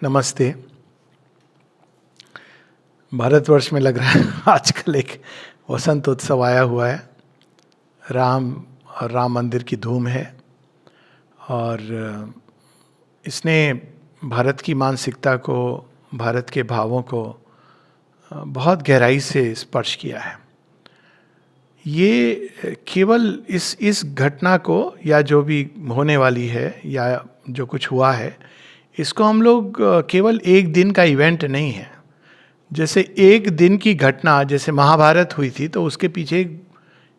नमस्ते। भारतवर्ष में लग रहा है आजकल एक वसंत उत्सव आया हुआ है। राम और राम मंदिर की धूम है और इसने भारत की मानसिकता को, भारत के भावों को बहुत गहराई से स्पर्श किया है। ये केवल इस घटना को या जो भी होने वाली है या जो कुछ हुआ है, इसको हम लोग केवल एक दिन का इवेंट नहीं है। जैसे एक दिन की घटना, जैसे महाभारत हुई थी, तो उसके पीछे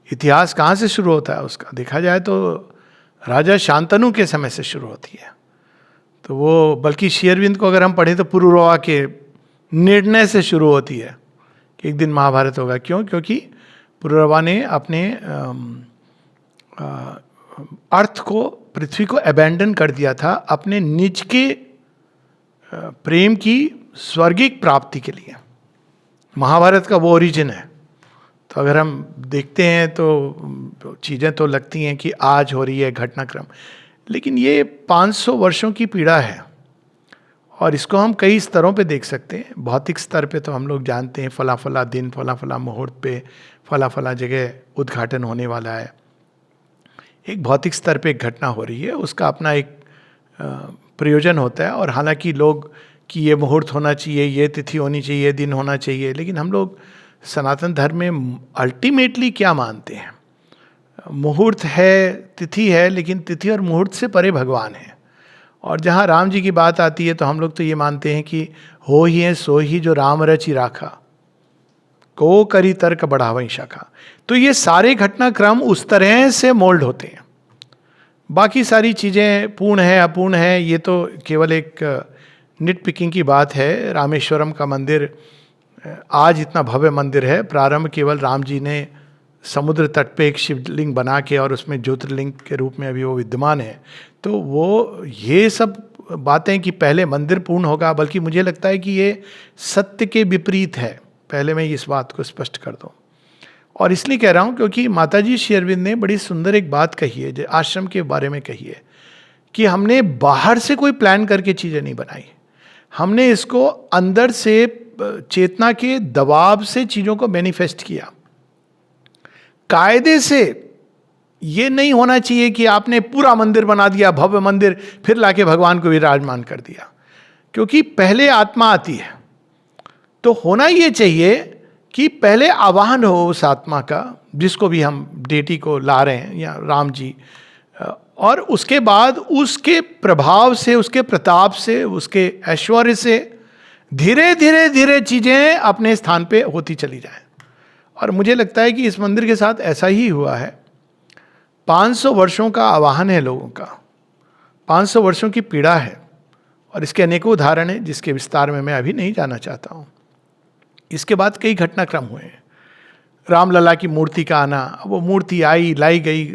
इतिहास कहाँ से शुरू होता है उसका देखा जाए तो राजा शांतनु के समय से शुरू होती है। तो वो बल्कि श्री अरविंद को अगर हम पढ़ें तो पुरुरवा के निर्णय से शुरू होती है कि एक दिन महाभारत होगा। क्यों? क्योंकि पुरुरवा ने अपने अर्थ को, पृथ्वी को अबैंडन कर दिया था अपने निज के प्रेम की स्वर्गिक प्राप्ति के लिए। महाभारत का वो ओरिजिन है। तो अगर हम देखते हैं तो चीज़ें तो लगती हैं कि आज हो रही है घटनाक्रम, लेकिन ये 500 वर्षों की पीड़ा है और इसको हम कई स्तरों पे देख सकते हैं। भौतिक स्तर पे तो हम लोग जानते हैं फला फला दिन, फला फला मुहूर्त पे फला फला जगह उद्घाटन होने वाला है। एक भौतिक स्तर पे एक घटना हो रही है, उसका अपना एक प्रयोजन होता है। और हालांकि लोग कि ये मुहूर्त होना चाहिए, ये तिथि होनी चाहिए, ये दिन होना चाहिए, लेकिन हम लोग सनातन धर्म में अल्टीमेटली क्या मानते हैं? मुहूर्त है, तिथि है, लेकिन तिथि और मुहूर्त से परे भगवान है। और जहाँ राम जी की बात आती है तो हम लोग तो ये मानते हैं कि हो ही है सो ही जो राम रचि राखा, को करी तर्क बढ़ावई शाखा। तो ये सारे घटनाक्रम उस तरह से मोल्ड होते हैं। बाकी सारी चीज़ें पूर्ण है अपूर्ण है, ये तो केवल एक निट पिकिंग की बात है। रामेश्वरम का मंदिर आज इतना भव्य मंदिर है, प्रारंभ केवल राम जी ने समुद्र तट पे एक शिवलिंग बना के और उसमें ज्योतिर्लिंग के रूप में अभी वो विद्यमान है। तो वो ये सब बातें कि पहले मंदिर पूर्ण होगा, बल्कि मुझे लगता है कि ये सत्य के विपरीत है। पहले मैं इस बात को स्पष्ट कर दूं, और इसलिए कह रहा हूं क्योंकि माताजी श्री अरविंद ने बड़ी सुंदर एक बात कही है, जो आश्रम के बारे में कही है, कि हमने बाहर से कोई प्लान करके चीज़ें नहीं बनाई, हमने इसको अंदर से चेतना के दबाव से चीज़ों को मैनिफेस्ट किया। कायदे से ये नहीं होना चाहिए कि आपने पूरा मंदिर बना दिया, भव्य मंदिर, फिर लाके भगवान को विराजमान कर दिया, क्योंकि पहले आत्मा आती है। तो होना ये चाहिए कि पहले आवाहन हो उस आत्मा का, जिसको भी हम डेटी को ला रहे हैं या राम जी, और उसके बाद उसके प्रभाव से, उसके प्रताप से, उसके ऐश्वर्य से धीरे धीरे धीरे चीज़ें अपने स्थान पे होती चली जाएं। और मुझे लगता है कि इस मंदिर के साथ ऐसा ही हुआ है। 500 वर्षों का आवाहन है लोगों का, 500 वर्षों की पीड़ा है, और इसके अनेकों उदाहरण हैं जिसके विस्तार में मैं अभी नहीं जाना चाहता हूँ। इसके बाद कई घटनाक्रम हुए हैं। रामलला की मूर्ति का आना, वो मूर्ति आई, लाई गई,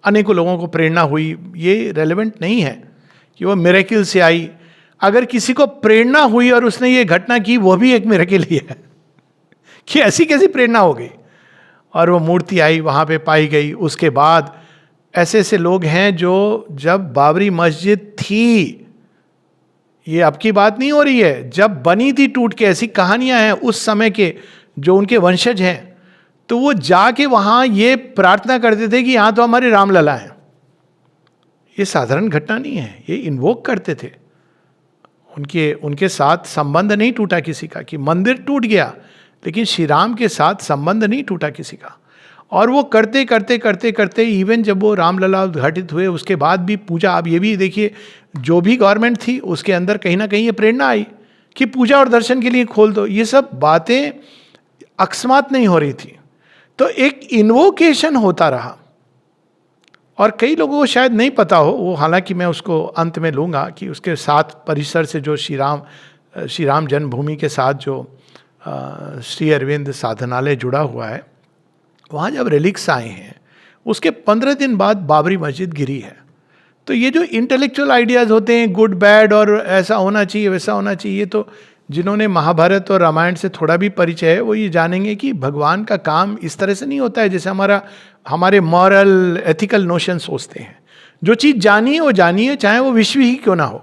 अनेकों लोगों को प्रेरणा हुई। ये रेलेवेंट नहीं है कि वो मिरेकल से आई। अगर किसी को प्रेरणा हुई और उसने ये घटना की, वो भी एक मिरेकल ही है कि ऐसी कैसी प्रेरणा हो गई और वो मूर्ति आई, वहाँ पे पाई गई। उसके बाद ऐसे ऐसे लोग हैं जो, जब बाबरी मस्जिद थी, ये अब की बात नहीं हो रही है, जब बनी थी टूट के, ऐसी कहानियां हैं उस समय के जो उनके वंशज हैं, तो वो जाके वहां ये प्रार्थना करते थे कि यहां तो हमारे रामलला हैं। ये साधारण घटना नहीं है, ये इन्वोक करते थे। उनके साथ संबंध नहीं टूटा किसी का, कि मंदिर टूट गया लेकिन श्री राम के साथ संबंध नहीं टूटा किसी का। और वो करते करते करते करते इवन जब वो रामलला उद्घाटित हुए उसके बाद भी पूजा, अब ये भी देखिए, जो भी गवर्नमेंट थी उसके अंदर कहीं ना कहीं ये प्रेरणा आई कि पूजा और दर्शन के लिए खोल दो। ये सब बातें अकस्मात नहीं हो रही थी, तो एक इन्वोकेशन होता रहा। और कई लोगों को शायद नहीं पता हो वो, हालांकि मैं उसको अंत में लूँगा, कि उसके साथ परिसर से जो श्री राम जन्मभूमि के साथ जो श्री अरविंद साधनालय जुड़ा हुआ है, वहाँ जब रिलिक्स आए हैं उसके 15 दिन बाद बाबरी मस्जिद गिरी है। तो ये जो इंटेलेक्चुअल आइडियाज़ होते हैं, गुड बैड और ऐसा होना चाहिए वैसा होना चाहिए, तो जिन्होंने महाभारत और रामायण से थोड़ा भी परिचय है वो ये जानेंगे कि भगवान का काम इस तरह से नहीं होता है जैसे हमारे मॉरल एथिकल नोशन सोचते हैं। जो चीज़ जानी है वो जानिए, चाहे वो विश्व ही क्यों ना हो।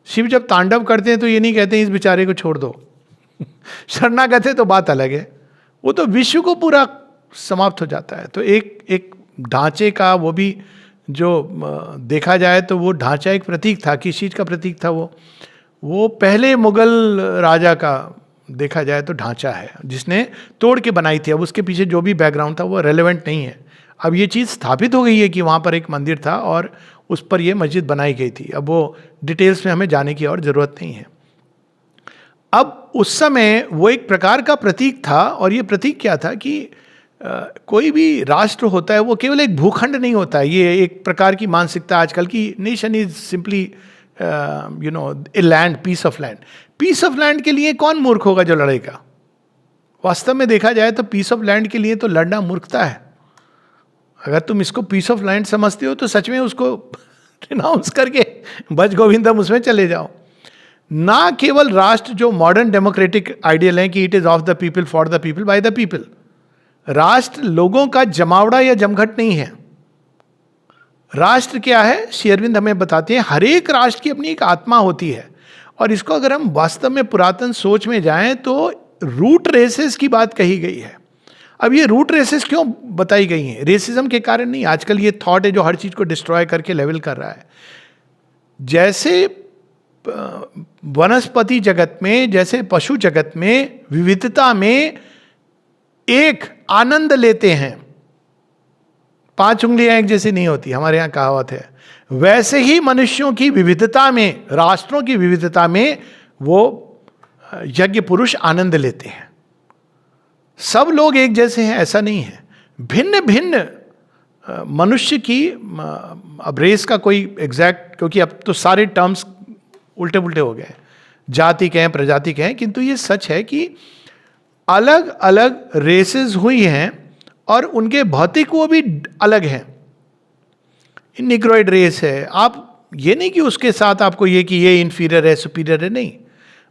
शिव जब तांडव करते हैं तो ये नहीं कहते हैं इस बेचारे को छोड़ दो। शरणागत है तो बात अलग है, वो तो विश्व को पूरा समाप्त हो जाता है। तो एक ढांचे का, वो भी जो देखा जाए तो वो ढांचा एक प्रतीक था। किस चीज का प्रतीक था वो पहले मुगल राजा का देखा जाए तो ढांचा है, जिसने तोड़ के बनाई थी। अब उसके पीछे जो भी बैकग्राउंड था वो रेलेवेंट नहीं है। अब ये चीज़ स्थापित हो गई है कि वहाँ पर एक मंदिर था और उस पर ये मस्जिद बनाई गई थी। अब वो डिटेल्स में हमें जाने की और ज़रूरत नहीं है। अब उस समय वो एक प्रकार का प्रतीक था, और ये प्रतीक क्या था कि कोई भी राष्ट्र होता है वो केवल एक भूखंड नहीं होता है। ये एक प्रकार की मानसिकता आजकल की, nation is simply a land, piece of land. Piece of land के लिए कौन मूर्ख होगा जो लड़ेगा? वास्तव में देखा जाए तो पीस ऑफ लैंड के लिए तो लड़ना मूर्खता है। अगर तुम इसको पीस ऑफ लैंड समझते हो तो सच में उसको रिनाउंस करके भज गोविंदम उसमें चले जाओ। ना केवल राष्ट्र जो मॉडर्न डेमोक्रेटिक आइडियल है कि it is of the people, for the people, by the people. राष्ट्र लोगों का जमावड़ा या जमघट नहीं है। राष्ट्र क्या है? श्री अरविंद हमें बताते हैं, हर एक राष्ट्र की अपनी एक आत्मा होती है। और इसको अगर हम वास्तव में पुरातन सोच में जाएं तो रूट रेसेस की बात कही गई है। अब ये रूट रेसेस क्यों बताई गई हैं? रेसिज्म के कारण नहीं। आजकल ये थॉट है जो हर चीज को डिस्ट्रॉय करके लेवल कर रहा है। जैसे वनस्पति जगत में, जैसे पशु जगत में विविधता में एक आनंद लेते हैं, 5 उंगलियां एक जैसी नहीं होती, हमारे यहाँ कहावत है। वैसे ही मनुष्यों की विविधता में, राष्ट्रों की विविधता में वो यज्ञ पुरुष आनंद लेते हैं। सब लोग एक जैसे हैं ऐसा नहीं है। भिन्न भिन्न मनुष्य की, अब रेस का कोई एग्जैक्ट, क्योंकि अब तो सारे टर्म्स उल्टे पुल्टे हो गए, जाति कहें प्रजाति कहें, किंतु ये सच है कि अलग अलग रेसेस हुई हैं और उनके भौतिक वो भी अलग हैं। निग्रोइड रेस है, आप ये नहीं कि उसके साथ आपको ये कि ये इन्फीरियर है सुपीरियर है, नहीं।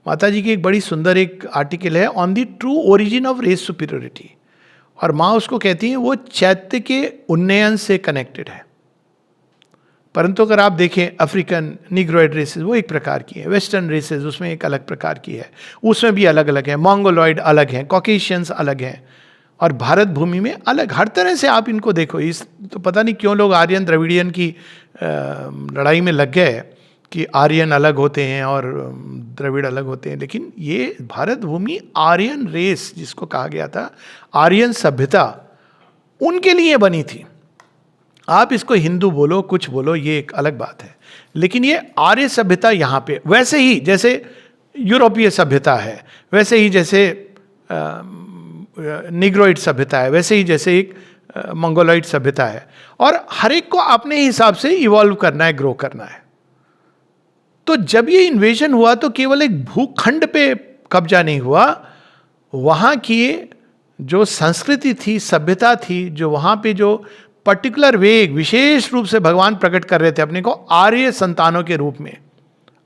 माता जी की एक बड़ी सुंदर एक आर्टिकल है on the true origin of race superiority, और माँ उसको कहती हैं वो चैत्य के उन्नयन से कनेक्टेड है। परंतु अगर आप देखें अफ्रीकन निग्रोइड रेसेस वो एक प्रकार की है, वेस्टर्न रेसेस उसमें एक अलग प्रकार की है, उसमें भी अलग अलग है, मंगोलॉइड अलग हैं, कॉकेशियंस अलग हैं, और भारत भूमि में अलग। हर तरह से आप इनको देखो। इस तो पता नहीं क्यों लोग आर्यन द्रविडियन की लड़ाई में लग गए कि आर्यन अलग होते हैं और द्रविड़ अलग होते हैं, लेकिन ये भारत भूमि आर्यन रेस जिसको कहा गया था, आर्यन सभ्यता उनके लिए बनी थी। आप इसको हिंदू बोलो कुछ बोलो, ये एक अलग बात है, लेकिन ये आर्य सभ्यता यहाँ पे, वैसे ही जैसे यूरोपीय सभ्यता है, वैसे ही जैसे निग्रोइड सभ्यता है, वैसे ही जैसे एक मंगोलॉइड सभ्यता है, और हर एक को अपने हिसाब से इवॉल्व करना है, ग्रो करना है। तो जब ये इन्वेजन हुआ तो केवल एक भूखंड पे कब्जा नहीं हुआ, वहाँ की जो संस्कृति थी, सभ्यता थी, जो वहाँ पे जो पर्टिकुलर वे, विशेष रूप से भगवान प्रकट कर रहे थे अपने को आर्य संतानों के रूप में,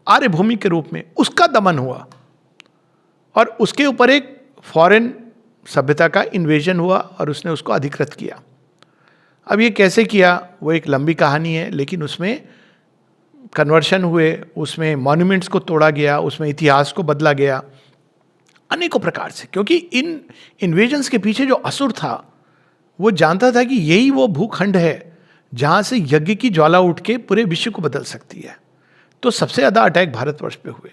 आर्य भूमि के रूप में, उसका दमन हुआ और उसके ऊपर एक फॉरेन सभ्यता का इन्वेजन हुआ और उसने उसको अधिकृत किया। अब ये कैसे किया वो एक लंबी कहानी है, लेकिन उसमें कन्वर्शन हुए, उसमें मॉन्यूमेंट्स को तोड़ा गया, उसमें इतिहास को बदला गया अनेकों प्रकार से, क्योंकि इन इन्वेजन्स के पीछे जो असुर था वो जानता था कि यही वो भूखंड है जहाँ से यज्ञ की ज्वाला उठ के पूरे विश्व को बदल सकती है। तो सबसे ज़्यादा अटैक भारतवर्ष पे हुए,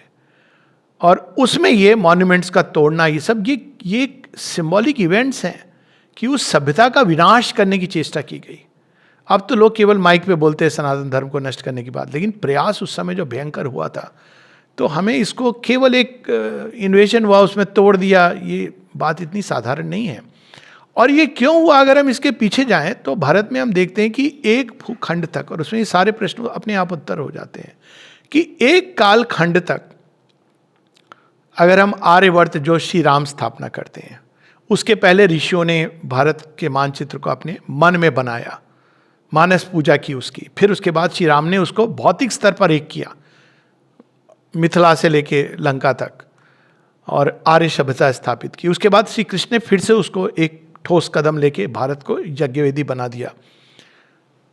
और उसमें ये मॉन्यूमेंट्स का तोड़ना, ये सब ये सिंबॉलिक इवेंट्स हैं कि उस सभ्यता का विनाश करने की चेष्टा की गई। अब तो लोग केवल माइक पे बोलते हैं सनातन धर्म को नष्ट करने की बात, लेकिन प्रयास उस समय जो भयंकर हुआ था, तो हमें इसको केवल एक इन्वेजन हुआ उसमें तोड़ दिया, ये बात इतनी साधारण नहीं है। और ये क्यों हुआ, अगर हम इसके पीछे जाएं तो भारत में हम देखते हैं कि एक भूखंड तक, और उसमें ये सारे प्रश्न अपने आप उत्तर हो जाते हैं कि एक काल खंड तक, अगर हम आर्यवर्त जो श्री राम स्थापना करते हैं, उसके पहले ऋषियों ने भारत के मानचित्र को अपने मन में बनाया, मानस पूजा की उसकी, फिर उसके बाद श्री राम ने उसको भौतिक स्तर पर एक किया, मिथिला से लेके लंका तक, और आर्य सभ्यता स्थापित की। उसके बाद श्री कृष्ण ने फिर से उसको एक ठोस कदम लेके भारत को यज्ञवेदी बना दिया।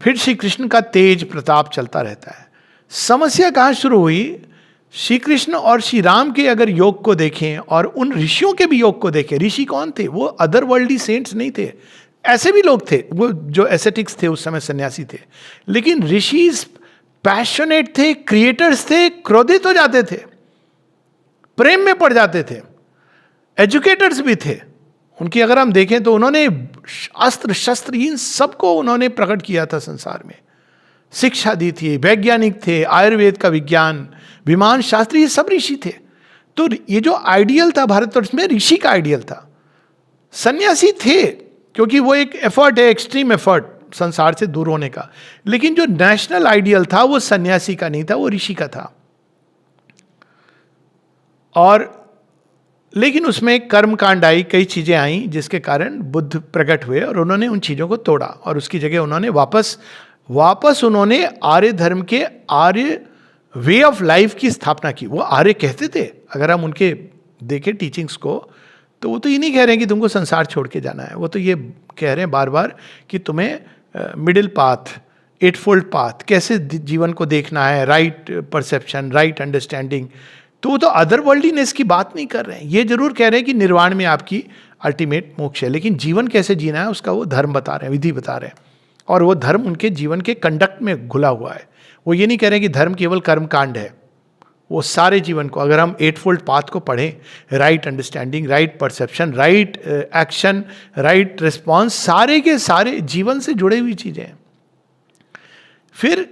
फिर श्री कृष्ण का तेज प्रताप चलता रहता है। समस्या कहाँ शुरू हुई? श्री कृष्ण और श्री राम के अगर योग को देखें और उन ऋषियों के भी योग को देखें, ऋषि कौन थे? वो अदर वर्ल्डली सेंट्स नहीं थे, ऐसे भी लोग थे वो जो एसेटिक्स थे, उस समय सन्यासी थे, लेकिन ऋषि पैशनेट थे, क्रिएटर्स थे, क्रोधित हो जाते थे, प्रेम में पड़ जाते थे, एजुकेटर्स भी थे। उनकी अगर हम देखें तो उन्होंने अस्त्र शस्त्र इन सबको उन्होंने प्रकट किया था संसार में, शिक्षा दी थी, वैज्ञानिक थे, आयुर्वेद का विज्ञान, विमान शास्त्री, ये सब ऋषि थे। तो ये जो आइडियल था भारतवर्ष में, ऋषि का आइडियल था। सन्यासी थे क्योंकि वो एक एफर्ट है, एक्सट्रीम एफर्ट संसार से दूर होने का, लेकिन जो नेशनल आइडियल था वो सन्यासी का नहीं था, वो ऋषि का था। और लेकिन उसमें कर्म कांड आई, कई चीजें आई जिसके कारण बुद्ध प्रकट हुए और उन्होंने उन चीजों को तोड़ा और उसकी जगह उन्होंने वापस उन्होंने आर्य धर्म के, आर्य वे ऑफ लाइफ की स्थापना की। वो आर्य कहते थे, अगर हम उनके देखें टीचिंग्स को, तो वो तो ये नहीं कह रहे हैं कि तुमको संसार छोड़ के जाना है, वो तो ये कह रहे हैं बार बार कि तुम्हें मिडिल पाथ, एटफोल्ड पाथ, कैसे जीवन को देखना है, राइट परसेप्शन, राइट अंडरस्टैंडिंग। तो वो तो अदर वर्ल्डलीनेस की बात नहीं कर रहे हैं, ये जरूर कह रहे हैं कि निर्वाण में आपकी अल्टीमेट मोक्ष है, लेकिन जीवन कैसे जीना है उसका वो धर्म बता रहे हैं, विधि बता रहे हैं, और वो धर्म उनके जीवन के कंडक्ट में घुला हुआ है। वो ये नहीं कह रहे हैं कि धर्म केवल कर्म कांड है, वो सारे जीवन को, अगर हम एटफोल्ड पाथ को पढ़ें, right understanding, right perception, right action, right response, सारे के सारे जीवन से जुड़े हुई चीजें हैं। फिर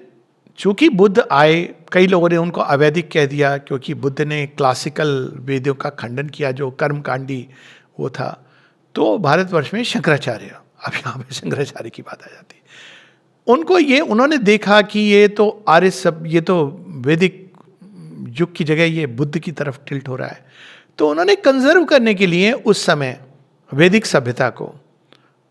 चूंकि बुद्ध आए, कई लोगों ने उनको अवैधिक कह दिया क्योंकि बुद्ध ने क्लासिकल वेदों का खंडन किया जो कर्मकांडी वो था। तो भारतवर्ष में शंकराचार्य, अब यहाँ पे शंकराचार्य की बात आ जाती है। उनको ये, उन्होंने देखा कि ये तो आर्य सब, ये तो वैदिक युग की जगह ये बुद्ध की तरफ टिल्ट हो रहा है, तो उन्होंने कंजर्व करने के लिए उस समय वैदिक सभ्यता को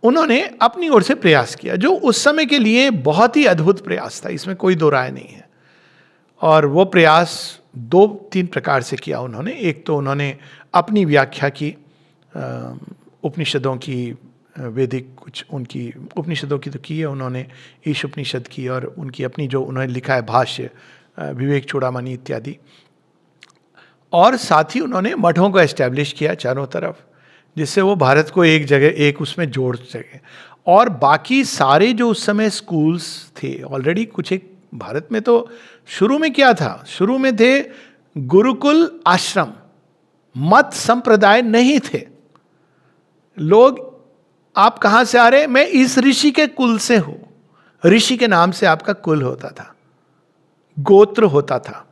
उन्होंने अपनी ओर से प्रयास किया, जो उस समय के लिए बहुत ही अद्भुत प्रयास था, इसमें कोई दो राय नहीं है। और वो प्रयास 2-3 प्रकार से किया उन्होंने। एक तो उन्होंने अपनी व्याख्या की उपनिषदों की, वैदिक कुछ उनकी उपनिषदों की तो की है उन्होंने, ईश उपनिषद की, और उनकी अपनी जो उन्होंने लिखा है भाष्य, विवेक चूड़ामणि इत्यादि। और साथ ही उन्होंने मठों को एस्टैब्लिश किया चारों तरफ, जिससे वो भारत को एक जगह, एक उसमें जोड़ सके। और बाकी सारे जो उस समय स्कूल्स थे ऑलरेडी, कुछ एक भारत में तो शुरू में क्या था, शुरू में थे गुरुकुल आश्रम, मत संप्रदाय नहीं थे। लोग, आप कहां से आ रहे, मैं इस ऋषि के कुल से हूं, ऋषि के नाम से आपका कुल होता था, गोत्र होता था।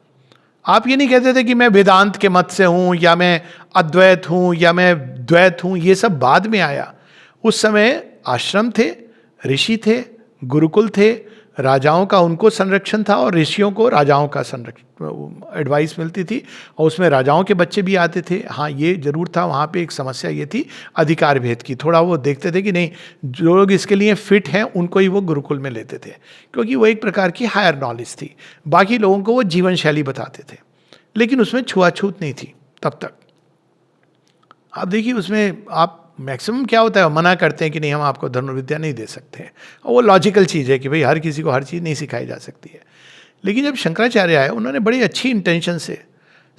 आप ये नहीं कहते थे कि मैं वेदांत के मत से हूं, या मैं अद्वैत हूं, या मैं द्वैत हूं, ये सब बाद में आया। उस समय आश्रम थे, ऋषि थे, गुरुकुल थे, राजाओं का उनको संरक्षण था और ऋषियों को राजाओं का संरक्षण, एडवाइस मिलती थी, और उसमें राजाओं के बच्चे भी आते थे। हाँ, ये जरूर था, वहाँ पे एक समस्या ये थी अधिकार भेद की, थोड़ा वो देखते थे कि नहीं, जो लोग इसके लिए फिट हैं उनको ही वो गुरुकुल में लेते थे, क्योंकि वो एक प्रकार की हायर नॉलेज थी। बाकी लोगों को वो जीवन शैली बताते थे, लेकिन उसमें छुआछूत नहीं थी तब तक। आप देखिए उसमें आप मैक्सिमम क्या होता है, मना करते हैं कि नहीं, हम आपको धनुर्विद्या नहीं दे सकते हैं, और वो लॉजिकल चीज़ है कि भाई हर किसी को हर चीज़ नहीं सिखाई जा सकती है। लेकिन जब शंकराचार्य आए, उन्होंने बड़ी अच्छी इंटेंशन से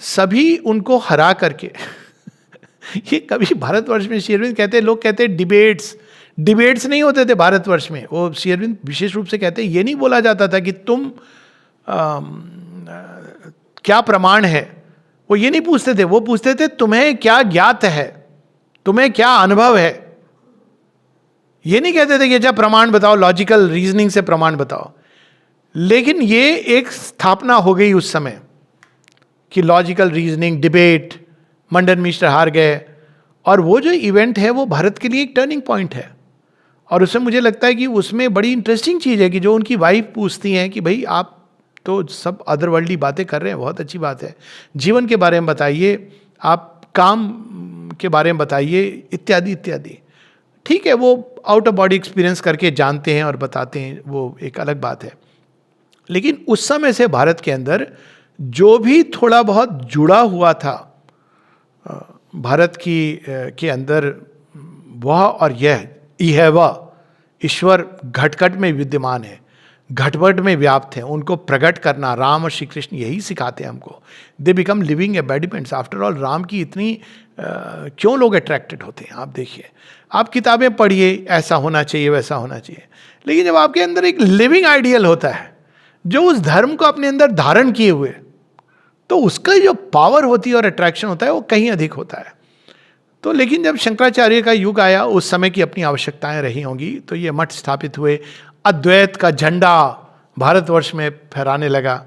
सभी उनको हरा करके ये कभी भारतवर्ष में, श्री अरविंद कहते हैं, लोग कहते हैं डिबेट्स नहीं होते थे भारतवर्ष में। वो श्री अरविंद विशेष रूप से कहते हैं, ये नहीं बोला जाता था कि तुम क्या प्रमाण है, वो ये नहीं पूछते थे, वो पूछते थे तुम्हें क्या ज्ञात है, तुम्हें क्या अनुभव है। ये नहीं कहते थे कि अच्छा प्रमाण बताओ, लॉजिकल रीजनिंग से प्रमाण बताओ। लेकिन ये एक स्थापना हो गई उस समय कि logical reasoning, debate, Mandan Mishra हार गए, और वो जो इवेंट है वो भारत के लिए एक टर्निंग पॉइंट है। और उसमें मुझे लगता है कि उसमें बड़ी इंटरेस्टिंग चीज़ है कि जो उनकी वाइफ पूछती हैं कि भाई आप तो सब अदरवर्ल्डली बातें कर रहे हैं, बहुत अच्छी बात है, जीवन के बारे में बताइए, आप काम के बारे में बताइए, इत्यादि इत्यादि। ठीक है, वो आउट ऑफ बॉडी एक्सपीरियंस करके जानते हैं और बताते हैं, वो एक अलग बात है। लेकिन उस समय से भारत के अंदर जो भी थोड़ा बहुत जुड़ा हुआ था भारत के अंदर, वह और यह वह ईश्वर घट घट में विद्यमान है। घटबट में व्याप्त हैं, उनको प्रकट करना, राम और श्री कृष्ण यही सिखाते हैं हमको. They become living embodiments. After all Ram की इतनी क्यों लोग अट्रैक्टेड होते हैं? आप देखिए, आप किताबें पढ़िए, ऐसा होना चाहिए, वैसा होना चाहिए, लेकिन जब आपके अंदर एक लिविंग आइडियल होता है जो उस धर्म को अपने अंदर धारण किए हुए, तो उसका जो पावर होती है और अट्रैक्शन होता है वो कहीं अधिक होता है. तो लेकिन जब शंकराचार्य का युग आया, उस समय की अपनी आवश्यकताएं रही होंगी, तो ये मठ स्थापित हुए, अद्वैत का झंडा भारतवर्ष में फहराने लगा.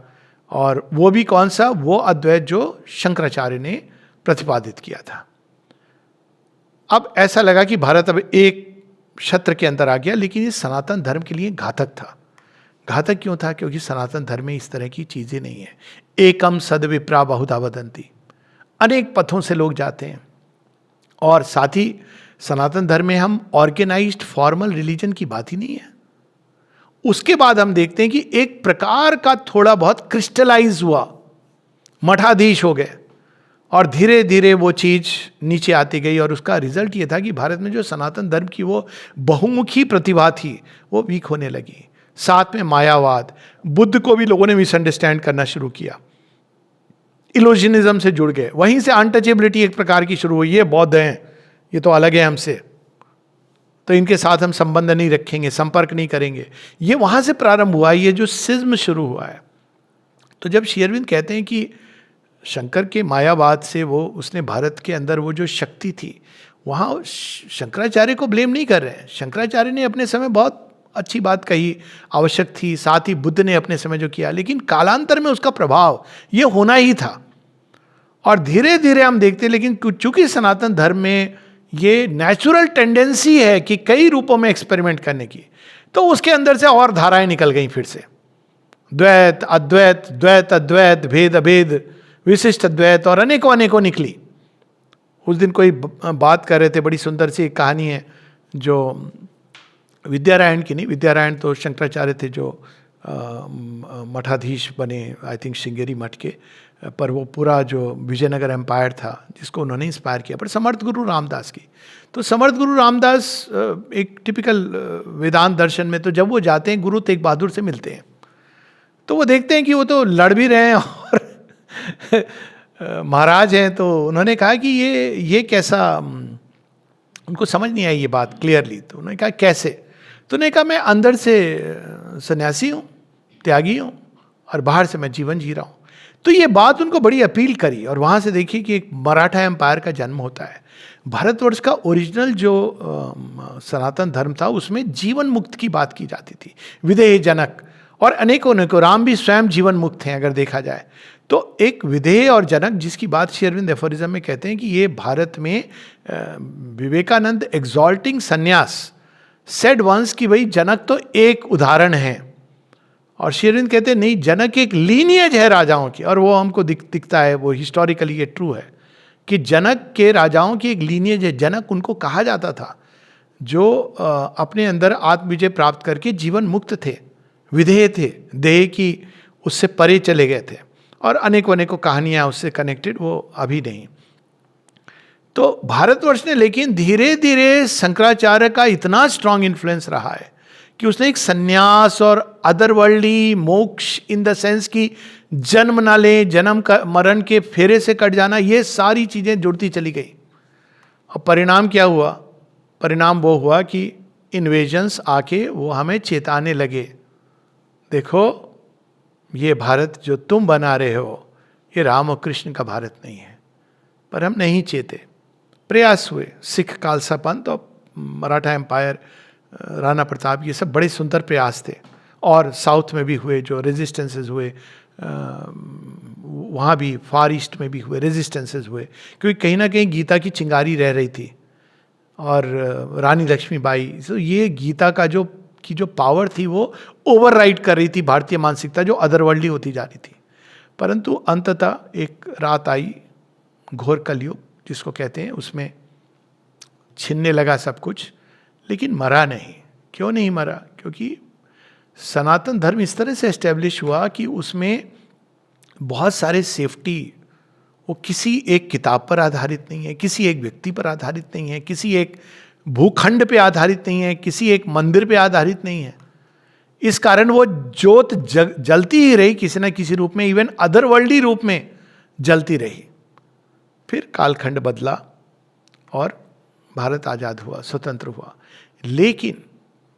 और वो भी कौन सा? वो अद्वैत जो शंकराचार्य ने प्रतिपादित किया था. अब ऐसा लगा कि भारत अब एक क्षेत्र के अंदर आ गया, लेकिन ये सनातन धर्म के लिए घातक था. घातक क्यों था? क्योंकि सनातन धर्म में इस तरह की चीजें नहीं है. एकम सद विप्रा बहुधा वदंती, अनेक पथों से लोग जाते हैं. और साथ ही सनातन धर्म में हम ऑर्गेनाइज्ड फॉर्मल रिलीजन की बात ही नहीं है. उसके बाद हम देखते हैं कि एक प्रकार का थोड़ा बहुत क्रिस्टलाइज हुआ, मठाधीश हो गए, और धीरे धीरे वो चीज नीचे आती गई. और उसका रिजल्ट ये था कि भारत में जो सनातन धर्म की वो बहुमुखी प्रतिभा थी वो वीक होने लगी. साथ में मायावाद, बुद्ध को भी लोगों ने मिसअंडरस्टैंड करना शुरू किया, इल्यूजनिज्म से जुड़ गए. वहीं से अनटचेबिलिटी एक प्रकार की शुरू हुई. ये बौद्ध हैं, ये तो अलग है हमसे, तो इनके साथ हम संबंध नहीं रखेंगे, संपर्क नहीं करेंगे. ये वहां से प्रारंभ हुआ, ये जो सिज्म शुरू हुआ है. तो जब श्री अरविंद कहते हैं कि शंकर के मायावाद से वो उसने भारत के अंदर वो जो शक्ति थी, वहाँ शंकराचार्य को ब्लेम नहीं कर रहे हैं. शंकराचार्य ने अपने समय बहुत अच्छी बात कही, आवश्यक थी. साथ ही बुद्ध ने अपने समय जो किया, लेकिन कालांतर में उसका प्रभाव ये होना ही था. और धीरे धीरे हम देखते हैं, लेकिन चूंकि सनातन धर्म में ये नेचुरल टेंडेंसी है कि कई रूपों में एक्सपेरिमेंट करने की, तो उसके अंदर से और धाराएं निकल गई फिर से. द्वैत अद्वैत, द्वैत अद्वैत, भेद अभेद, विशिष्ट अद्वैत, और अनेकों अनेकों निकली. उस दिन कोई बात कर रहे थे, बड़ी सुंदर सी एक कहानी है जो विद्यारायण की नहीं, विद्यारायण तो शंकराचार्य थे जो मठाधीश बने, आई थिंक श्रृंगेरी मठ के. पर वो पूरा जो विजयनगर एम्पायर था जिसको उन्होंने इंस्पायर किया, पर समर्थ गुरु रामदास की. तो समर्थ गुरु रामदास एक टिपिकल वेदांत दर्शन में, तो जब वो जाते हैं गुरु तेग बहादुर से मिलते हैं, तो वो देखते हैं कि वो तो लड़ भी रहे हैं और महाराज हैं. तो उन्होंने कहा कि ये कैसा, उनको समझ नहीं आई ये बात क्लियरली. तो उन्होंने कहा कैसे? तो उन्होंने कहा मैं अंदर से सन्यासी हूँ, त्यागी हूँ, और बाहर से मैं जीवन जी रहा हूँ. तो ये बात उनको बड़ी अपील करी. और वहाँ से देखिए कि एक मराठा एम्पायर का जन्म होता है. भारतवर्ष का ओरिजिनल जो सनातन धर्म था उसमें जीवन मुक्त की बात की जाती थी, विदेह जनक, और अनेकों अनेकों, राम भी स्वयं जीवन मुक्त हैं अगर देखा जाए. तो एक विदेह और जनक जिसकी बात श्री अरविंद एफोरिज्म में कहते हैं कि ये भारत में विवेकानंद एग्जॉल्टिंग सन्यास सेड वंस कि भाई जनक तो एक उदाहरण है, और श्री अरविंद कहते हैं नहीं, जनक एक लीनियज है राजाओं की. और वो हमको दिखता है, वो हिस्टोरिकली ये ट्रू है कि जनक के राजाओं की एक लीनियज है. जनक उनको कहा जाता था जो अपने अंदर आत्मविजय प्राप्त करके जीवन मुक्त थे, विधेय थे, देह की उससे परे चले गए थे. और अनेकों अनेकों कहानियां उससे कनेक्टेड, वो अभी नहीं. तो भारतवर्ष ने लेकिन धीरे धीरे शंकराचार्य का इतना स्ट्रांग इन्फ्लुएंस रहा है कि उसने एक सन्यास और अदरवर्ल्डली मोक्ष इन द सेंस की जन्म ना ले, जन्म का मरण के फेरे से कट जाना, ये सारी चीजें जुड़ती चली गई. और परिणाम क्या हुआ? परिणाम वो हुआ कि इन्वेजन्स आके वो हमें चेताने लगे, देखो ये भारत जो तुम बना रहे हो ये राम और कृष्ण का भारत नहीं है. पर हम नहीं चेते. प्रयास हुए, सिख खालसा पंथ और मराठा एम्पायर, राणा प्रताप, ये सब बड़े सुंदर प्रयास थे. और साउथ में भी हुए जो रेजिस्टेंसेस हुए, वहाँ भी फार ईस्ट में भी हुए रेजिस्टेंसेस हुए, क्योंकि कहीं ना कहीं गीता की चिंगारी रह रही थी. और रानी लक्ष्मीबाई, तो ये गीता का जो पावर थी वो ओवरराइड कर रही थी भारतीय मानसिकता जो अदरवर्ल्डली होती जा रही थी. परंतु अंततः एक रात आई, घोर कलयुग जिसको कहते हैं, उसमें छिनने लगा सब कुछ, लेकिन मरा नहीं. क्यों नहीं मरा? क्योंकि सनातन धर्म इस तरह से एस्टेब्लिश हुआ कि उसमें बहुत सारे सेफ्टी, वो किसी एक किताब पर आधारित नहीं है, किसी एक व्यक्ति पर आधारित नहीं है, किसी एक भूखंड पे आधारित नहीं है, किसी एक मंदिर पे आधारित नहीं है. इस कारण वो ज्योत जलती ही रही किसी ना किसी रूप में, इवन अदरवर्ल्डी रूप में जलती रही। फिर कालखंड बदला और भारत आजाद हुआ, स्वतंत्र हुआ। लेकिन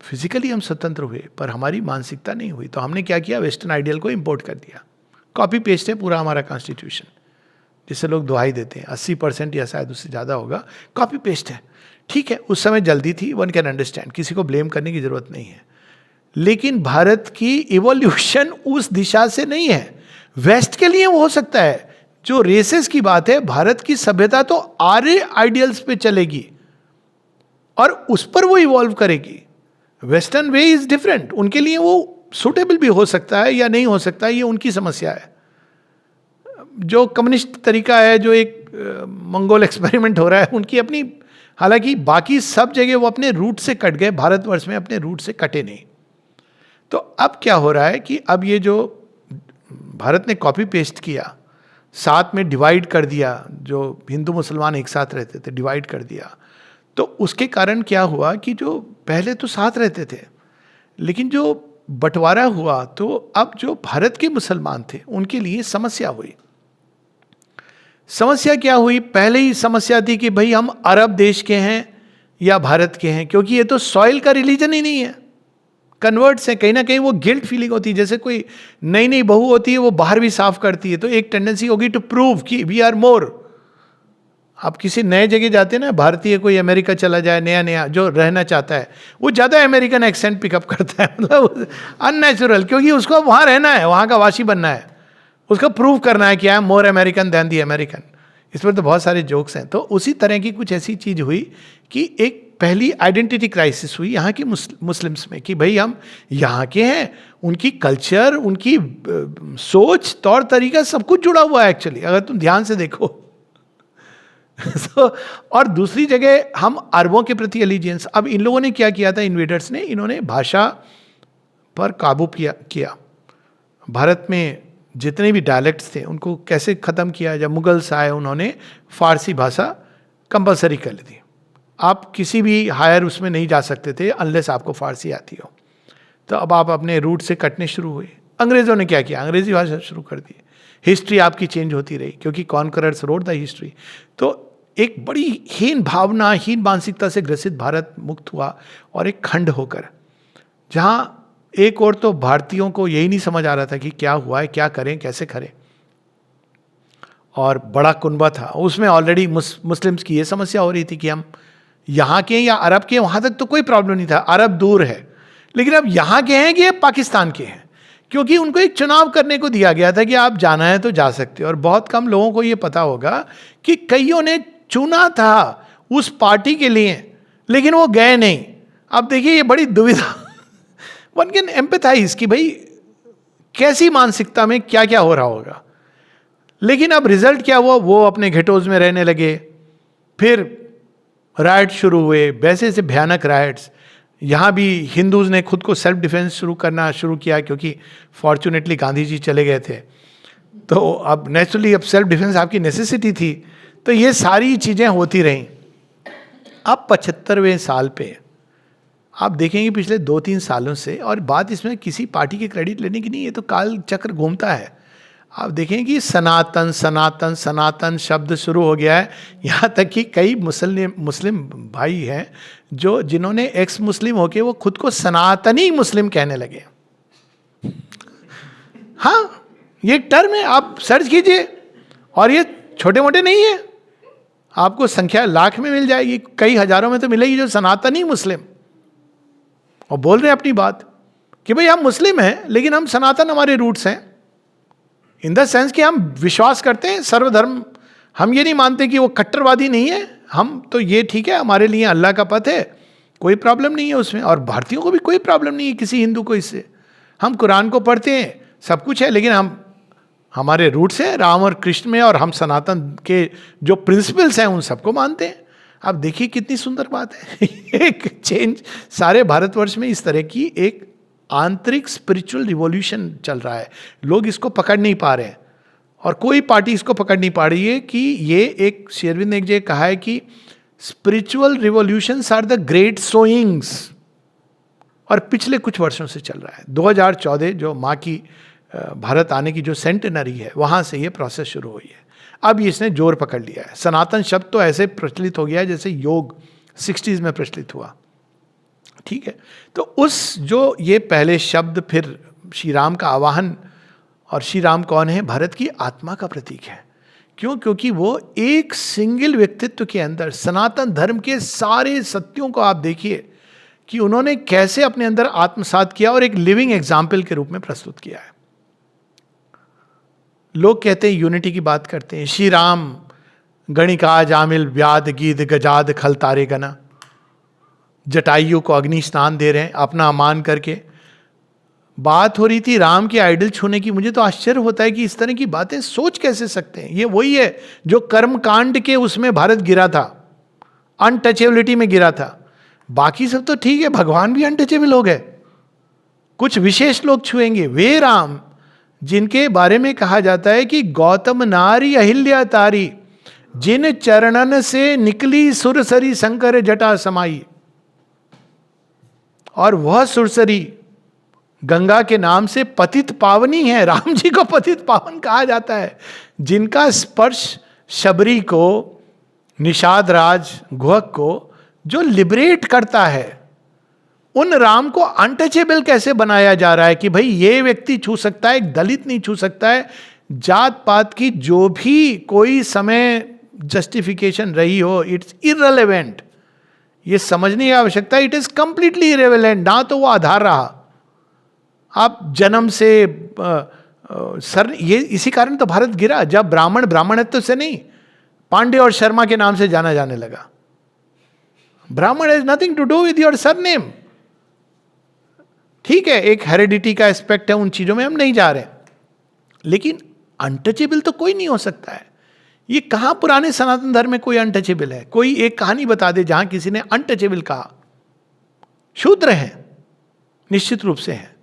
फिजिकली हम स्वतंत्र हुए पर हमारी मानसिकता नहीं हुई। तो हमने क्या किया, वेस्टर्न आइडियल को इंपोर्ट कर दिया। कॉपी पेस्ट है पूरा हमारा कॉन्स्टिट्यूशन, जिससे लोग दुहाई देते हैं 80% या शायद उससे ज़्यादा होगा, कॉपी पेस्ट है। ठीक है, उस समय जल्दी थी, वन कैन अंडरस्टैंड, किसी को ब्लेम करने की जरूरत नहीं है। लेकिन भारत की इवोल्यूशन उस दिशा से नहीं है। वेस्ट के लिए वो हो सकता है। जो रेसेस की बात है, भारत की सभ्यता तो आर्य आइडियल्स पे चलेगी और उस पर वो इवॉल्व करेगी। वेस्टर्न वे इज डिफरेंट, उनके लिए वो सुटेबल भी हो सकता है या नहीं हो सकता है, ये उनकी समस्या है। जो कम्युनिस्ट तरीका है, जो एक मंगोल एक्सपेरिमेंट हो रहा है, उनकी अपनी, हालांकि बाकी सब जगह वो अपने रूट से कट गए, भारतवर्ष में अपने रूट से कटे नहीं। तो अब क्या हो रहा है कि अब ये जो भारत ने कॉपी पेस्ट किया, साथ में डिवाइड कर दिया, जो हिंदू मुसलमान एक साथ रहते थे डिवाइड कर दिया। तो उसके कारण क्या हुआ कि जो पहले तो साथ रहते थे, लेकिन जो बंटवारा हुआ तो अब जो भारत के मुसलमान थे उनके लिए समस्या हुई। समस्या क्या हुई, पहले ही समस्या थी कि भाई हम अरब देश के हैं या भारत के हैं, क्योंकि ये तो सॉइल का रिलीजन ही नहीं है, कन्वर्ट्स हैं। कहीं ना कहीं वो गिल्ट फीलिंग होती है, जैसे कोई नई नई बहू होती है वो बाहर भी साफ करती है, तो एक टेंडेंसी होगी टू प्रूव कि वी आर मोर। आप किसी नए जगह जाते हैं ना, भारतीय कोई अमेरिका चला जाए, नया नया जो रहना चाहता है, वो ज़्यादा अमेरिकन एक्सेंट पिकअप करता है, मतलब अननेचुरल, क्योंकि उसको वहाँ रहना है, वहाँ का वासी बनना है, उसको प्रूव करना है कि I am more American than the American. इस पर तो बहुत सारे जोक्स हैं। तो उसी तरह की कुछ ऐसी चीज़ हुई कि एक पहली आइडेंटिटी क्राइसिस हुई यहाँ की मुस्लिम्स में, कि भाई हम यहाँ के हैं, उनकी कल्चर, उनकी सोच, तौर तरीका सब कुछ जुड़ा हुआ है एक्चुअली, अगर तुम ध्यान से देखो। और दूसरी जगह हम अरबों के प्रति एलिजियंस। अब इन लोगों ने क्या किया था, इन्वेडर्स ने, इन्होंने भाषा पर काबू किया। भारत में जितने भी डायलेक्ट्स थे उनको कैसे ख़त्म किया। जब मुगल्स आए उन्होंने फारसी भाषा कंपलसरी कर ली थी, आप किसी भी हायर उसमें नहीं जा सकते थे अनलेस आपको फारसी आती हो। तो अब आप अपने रूट से कटने शुरू हुए। अंग्रेज़ों ने क्या किया, अंग्रेजी भाषा शुरू कर दी। हिस्ट्री आपकी चेंज होती रही, क्योंकि कॉन्करर्स रोड द हिस्ट्री। तो एक बड़ी हीन भावना, हीन मानसिकता से ग्रसित भारत मुक्त हुआ, और एक खंड होकर, जहाँ एक और तो भारतीयों को यही नहीं समझ आ रहा था कि क्या हुआ है, क्या करें, कैसे करें, और बड़ा कुनबा था उसमें। ऑलरेडी मुस्लिम्स की ये समस्या हो रही थी कि हम यहाँ के या अरब के, वहाँ तक तो कोई प्रॉब्लम नहीं था, अरब दूर है, लेकिन अब यहाँ के हैं कि ये पाकिस्तान के हैं, क्योंकि उनको एक चुनाव करने को दिया गया था कि आप जाना है तो जा सकते हो। और बहुत कम लोगों को ये पता होगा कि कईयों ने चुना था उस पार्टी के लिए, लेकिन वो गए नहीं। अब देखिए ये बड़ी दुविधा, वन कैन एम्पैथाइज कि भाई कैसी मानसिकता में क्या क्या हो रहा होगा। लेकिन अब रिजल्ट क्या हुआ, वो अपने घेटोज में रहने लगे। फिर राइट शुरू हुए, वैसे से भयानक राइट्स। यहाँ भी हिंदूज ने खुद को सेल्फ डिफेंस शुरू करना शुरू किया, क्योंकि फॉर्चुनेटली गांधी जी चले गए थे, तो अब नेचुरली अब सेल्फ डिफेंस आपकी नेसेसिटी थी। तो ये सारी चीज़ें होती रहीं। अब 75वें साल पे आप देखेंगे पिछले 2-3 सालों से, और बात इसमें किसी पार्टी के क्रेडिट लेने की नहीं है, तो काल चक्र घूमता है। आप देखेंगे कि सनातन सनातन सनातन शब्द शुरू हो गया है। यहाँ तक कि कई मुस्लिम भाई हैं जो, जिन्होंने एक्स मुस्लिम होके वो खुद को सनातनी मुस्लिम कहने लगे। हाँ, ये एक टर्म है, आप सर्च कीजिए, और ये छोटे मोटे नहीं है, आपको संख्या लाख में मिल जाएगी, कई हजारों में तो मिलेगी, जो सनातनी मुस्लिम, और बोल रहे हैं अपनी बात कि भाई हम मुस्लिम हैं, लेकिन हम सनातन, हमारे रूट्स हैं, इन द सेंस कि हम विश्वास करते हैं सर्वधर्म। हम ये नहीं मानते कि वो कट्टरवादी नहीं है, हम तो ये ठीक है, हमारे लिए अल्लाह का पथ है, कोई प्रॉब्लम नहीं है उसमें, और भारतीयों को भी कोई प्रॉब्लम नहीं है किसी हिंदू को इससे। हम कुरान को पढ़ते हैं, सब कुछ है, लेकिन हम, हमारे रूट्स हैं राम और कृष्ण में, और हम सनातन के जो प्रिंसिपल्स हैं उन सबको मानते हैं। आप देखिए कितनी सुंदर बात है। एक चेंज सारे भारतवर्ष में, इस तरह की एक आंतरिक स्पिरिचुअल रिवॉल्यूशन चल रहा है। लोग इसको पकड़ नहीं पा रहे हैं, और कोई पार्टी इसको पकड़ नहीं पा रही है कि ये एक, शेरविंद ने एक जगह कहा है कि spiritual revolutions are the great sowings. और पिछले कुछ वर्षों से चल रहा है। 2014 जो माँ की भारत आने की जो सेंटेनरी है, वहाँ से ये प्रोसेस शुरू हुई है। अब इसने जोर पकड़ लिया है। सनातन शब्द तो ऐसे प्रचलित हो गया है जैसे योग 60s में प्रचलित हुआ, ठीक है। तो उस जो ये पहले शब्द, फिर श्री राम का आवाहन, और श्री राम कौन है? भारत की आत्मा का प्रतीक है। क्यों? क्योंकि वो एक सिंगल व्यक्तित्व के अंदर सनातन धर्म के सारे सत्यों को आप देखिए कि उन्होंने कैसे अपने अंदर आत्मसात किया और एक लिविंग एग्जाम्पल के रूप में प्रस्तुत किया है। लोग कहते हैं, यूनिटी की बात करते हैं, श्री राम गणिका जामिल व्याद गीत गजाद खल तारे गना, जटायु को अग्नि स्नान दे रहे हैं अपना मान करके। बात हो रही थी राम के आइडल छूने की। मुझे तो आश्चर्य होता है कि इस तरह की बातें सोच कैसे सकते हैं। ये वही है जो कर्म कांड के उसमें भारत गिरा था, अनटचेबिलिटी में गिरा था। बाकी सब तो ठीक है, भगवान भी अनटचेबल हो गए, कुछ विशेष लोग छुएंगे। वे राम जिनके बारे में कहा जाता है कि गौतम नारी अहिल्या तारी, जिन चरणन से निकली सुरसरी शंकर जटा समाई। और वह सुरसरी गंगा के नाम से पतित पावनी है। राम जी को पतित पावन कहा जाता है, जिनका स्पर्श शबरी को, निषाद राज गुहक को जो लिबरेट करता है। उन राम को अनटचेबल कैसे बनाया जा रहा है कि भाई ये व्यक्ति छू सकता है, एक दलित नहीं छू सकता है। जात पात की जो भी कोई समय जस्टिफिकेशन रही हो, इट्स इररिलेवेंट। ये समझने की आवश्यकता, इट इज कंप्लीटली इररिलेवेंट। ना तो वो आधार रहा, आप जन्म से सर, ये इसी कारण तो भारत गिरा। जब ब्राह्मण ब्राह्मणत्व से नहीं, पांडे और शर्मा के नाम से जाना जाने लगा। Brahmin has nothing to do with your surname. ठीक है, एक हेरिडिटी का एस्पेक्ट है, उन चीजों में हम नहीं जा रहे, लेकिन अनटचेबल तो कोई नहीं हो सकता है। ये कहां पुराने सनातन धर्म में कोई अनटचेबल है? कोई एक कहानी बता दे जहां किसी ने अनटचेबल कहा। शूद्र है, निश्चित रूप से है,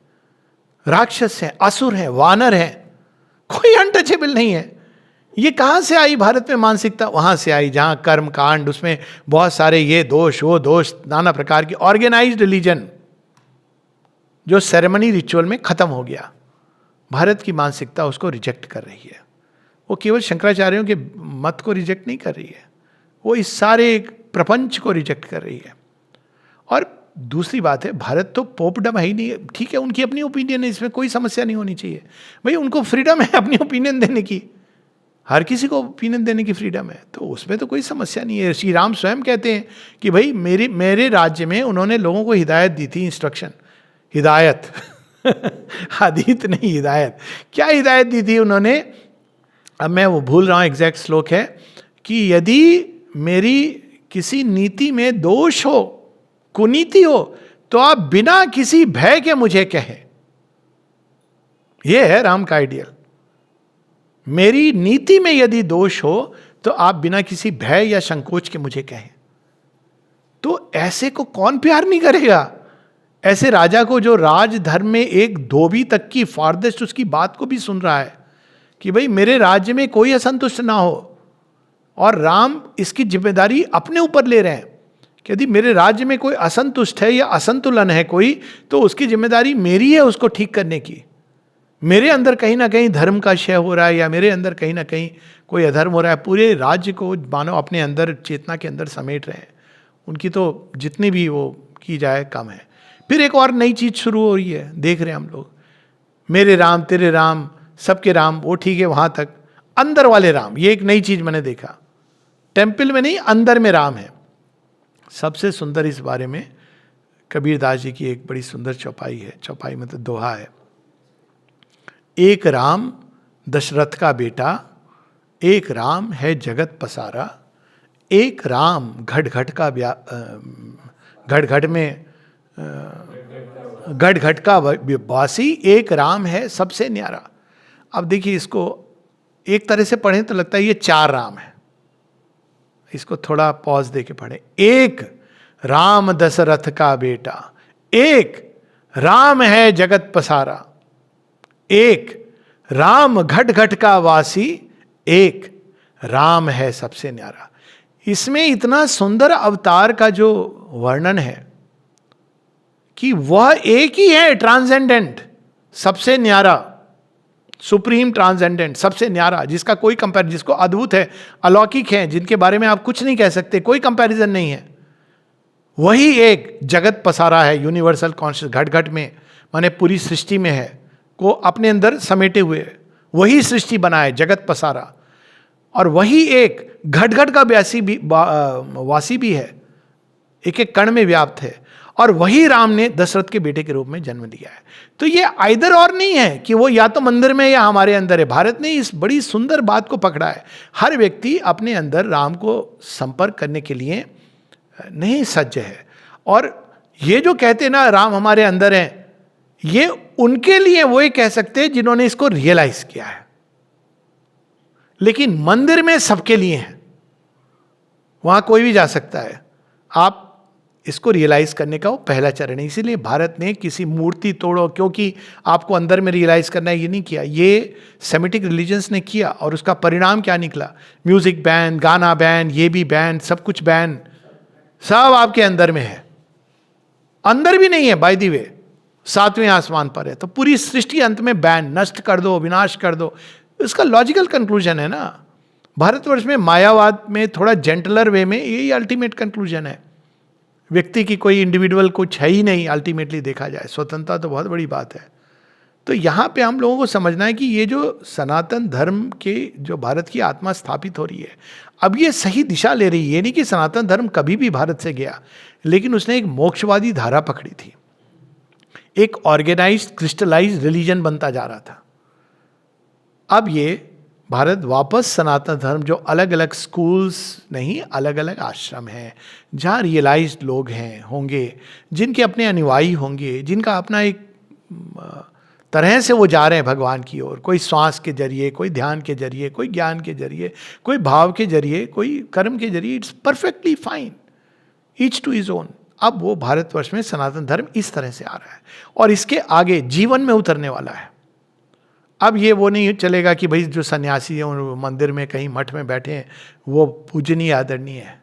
राक्षस है, असुर है, वानर है, कोई अनटचेबल नहीं है। ये कहां से आई भारत में मानसिकता? वहां से आई जहां कर्म कांड, उसमें बहुत सारे ये दोष वो दोष, नाना प्रकार की ऑर्गेनाइज्ड रिलीजन जो सेरेमनी रिचुअल में खत्म हो गया। भारत की मानसिकता उसको रिजेक्ट कर रही है। वो केवल शंकराचार्यों के मत को रिजेक्ट नहीं कर रही है, वो इस सारे प्रपंच को रिजेक्ट कर रही है। और दूसरी बात है, भारत तो पोपडम है ही नहीं। ठीक है, उनकी अपनी ओपिनियन है, इसमें कोई समस्या नहीं होनी चाहिए। भाई उनको फ्रीडम है अपनी ओपिनियन देने की, हर किसी को ओपिनियन देने की फ्रीडम है, तो उसमें तो कोई समस्या नहीं है। श्री राम स्वयं कहते हैं कि भाई मेरे राज्य में उन्होंने लोगों को हिदायत दी थी, इंस्ट्रक्शन, हिदायत आदित नहीं, हिदायत। क्या हिदायत दी थी उन्होंने? अब मैं वो भूल रहा हूँ, एग्जैक्ट श्लोक है कि यदि मेरी किसी नीति में दोष हो, कुनीति हो, तो आप बिना किसी भय के मुझे कहें। यह है राम का आइडियल। मेरी नीति में यदि दोष हो तो आप बिना किसी भय या संकोच के मुझे कहें। तो ऐसे को कौन प्यार नहीं करेगा? ऐसे राजा को जो राज धर्म में एक धोबी तक की फारदेस्ट उसकी बात को भी सुन रहा है कि भाई मेरे राज्य में कोई असंतुष्ट ना हो, और राम इसकी जिम्मेदारी अपने ऊपर ले रहे हैं कि यदि मेरे राज्य में कोई असंतुष्ट है या असंतुलन है कोई, तो उसकी जिम्मेदारी मेरी है उसको ठीक करने की। मेरे अंदर कहीं ना कहीं धर्म का क्षय हो रहा है या मेरे अंदर कहीं ना कहीं कोई अधर्म हो रहा है, पूरे राज्य को मानो अपने अंदर चेतना के अंदर समेट रहे हैं। उनकी तो जितनी भी वो की जाए कम है। फिर एक और नई चीज शुरू हो रही है, देख रहे हैं हम लोग, मेरे राम तेरे राम सबके राम, वो ठीक है वहां तक, अंदर वाले राम, ये एक नई चीज मैंने देखा। टेम्पल में नहीं, अंदर में राम है। सबसे सुंदर इस बारे में कबीर दास जी की एक बड़ी सुंदर चौपाई है, चौपाई में तो दोहा है, एक राम दशरथ का बेटा, एक राम है जगत पसारा, एक राम घट घट का घट घट में घट घट का वासी, एक राम है सबसे न्यारा। अब देखिए, इसको एक तरह से पढ़ें तो लगता है ये चार राम है, इसको थोड़ा पॉज दे के पढ़ें। एक राम दशरथ का बेटा, एक राम है जगत पसारा, एक राम घट घट का वासी, एक राम है सबसे न्यारा। इसमें इतना सुंदर अवतार का जो वर्णन है कि वह एक ही है ट्रांसेंडेंट, सबसे न्यारा, सुप्रीम ट्रांसेंडेंट, सबसे न्यारा, जिसका कोई कंपैरिजन, जिसको अद्भुत है, अलौकिक है, जिनके बारे में आप कुछ नहीं कह सकते, कोई कंपैरिजन नहीं है। वही एक जगत पसारा है, यूनिवर्सल कॉन्शियस, घट घट में, माने पूरी सृष्टि में है, को अपने अंदर समेटे हुए, वही सृष्टि बनाए, जगत पसारा। और वही एक घट घट का वासी भी है, एक एक कण में व्याप्त है। और वही राम ने दशरथ के बेटे के रूप में जन्म लिया है। तो ये आइदर और नहीं है कि वो या तो मंदिर में या हमारे अंदर है। भारत ने इस बड़ी सुंदर बात को पकड़ा है, हर व्यक्ति अपने अंदर राम को संपर्क करने के लिए नहीं सज्ज है। और ये जो कहते हैं ना राम हमारे अंदर है, ये उनके लिए वो ही कह सकते हैं जिन्होंने इसको रियलाइज किया है। लेकिन मंदिर में सबके लिए है, वहां कोई भी जा सकता है। आप इसको रियलाइज करने का वो पहला चरण है। इसीलिए भारत ने किसी मूर्ति तोड़ो क्योंकि आपको अंदर में रियलाइज करना है, ये नहीं किया। ये सेमिटिक रिलीजन्स ने किया और उसका परिणाम क्या निकला? म्यूजिक बैन, गाना बैन, ये भी बैन, सब कुछ बैन, सब आपके अंदर में है। अंदर भी नहीं है बाय द वे, 7वें आसमान पर है। तो पूरी सृष्टि अंत में बैन, नष्ट कर दो, विनाश कर दो। इसका लॉजिकल कंक्लूजन है ना। भारतवर्ष में मायावाद में थोड़ा जेंटलर वे में यही अल्टीमेट कंक्लूजन है। व्यक्ति की कोई इंडिविजुअल कुछ है ही नहीं, अल्टीमेटली देखा जाए। स्वतंत्रता तो बहुत बड़ी बात है। तो यहाँ पे हम लोगों को समझना है कि ये जो सनातन धर्म के जो भारत की आत्मा स्थापित हो रही है, अब ये सही दिशा ले रही है। ये नहीं कि सनातन धर्म कभी भी भारत से गया, लेकिन उसने एक मोक्षवादी धारा पकड़ी थी, एक ऑर्गेनाइज्ड क्रिस्टलाइज्ड रिलीजन बनता जा रहा था। अब ये भारत वापस सनातन धर्म, जो अलग अलग स्कूल्स नहीं, अलग अलग आश्रम हैं, जहाँ रियलाइज्ड लोग हैं होंगे, जिनके अपने अनुयायी होंगे, जिनका अपना एक तरह से वो जा रहे हैं भगवान की ओर, कोई श्वास के जरिए, कोई ध्यान के जरिए, कोई ज्ञान के जरिए, कोई भाव के जरिए, कोई कर्म के जरिए। It's perfectly fine, each to his own. अब वो भारतवर्ष में सनातन धर्म इस तरह से आ रहा है और इसके आगे जीवन में उतरने वाला है। अब ये वो नहीं चलेगा कि भाई जो सन्यासी हैं वो मंदिर में कहीं मठ में बैठे हैं वो पूजनीय आदरणीय है।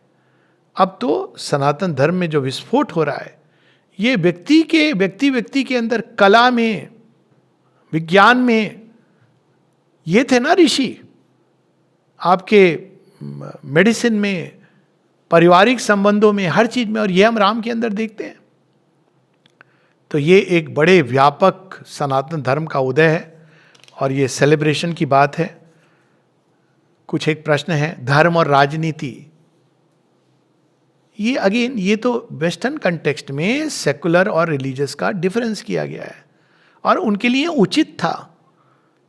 अब तो सनातन धर्म में जो विस्फोट हो रहा है, ये व्यक्ति के अंदर कला में, विज्ञान में, ये थे ना ऋषि, आपके मेडिसिन में, पारिवारिक संबंधों में, हर चीज में, और ये हम राम के अंदर देखते हैं। तो ये एक बड़े व्यापक सनातन धर्म का उदय है और ये सेलिब्रेशन की बात है। कुछ एक प्रश्न है, धर्म और राजनीति, ये अगेन ये तो वेस्टर्न कंटेक्स्ट में सेकुलर और रिलीजियस का डिफरेंस किया गया है और उनके लिए उचित था,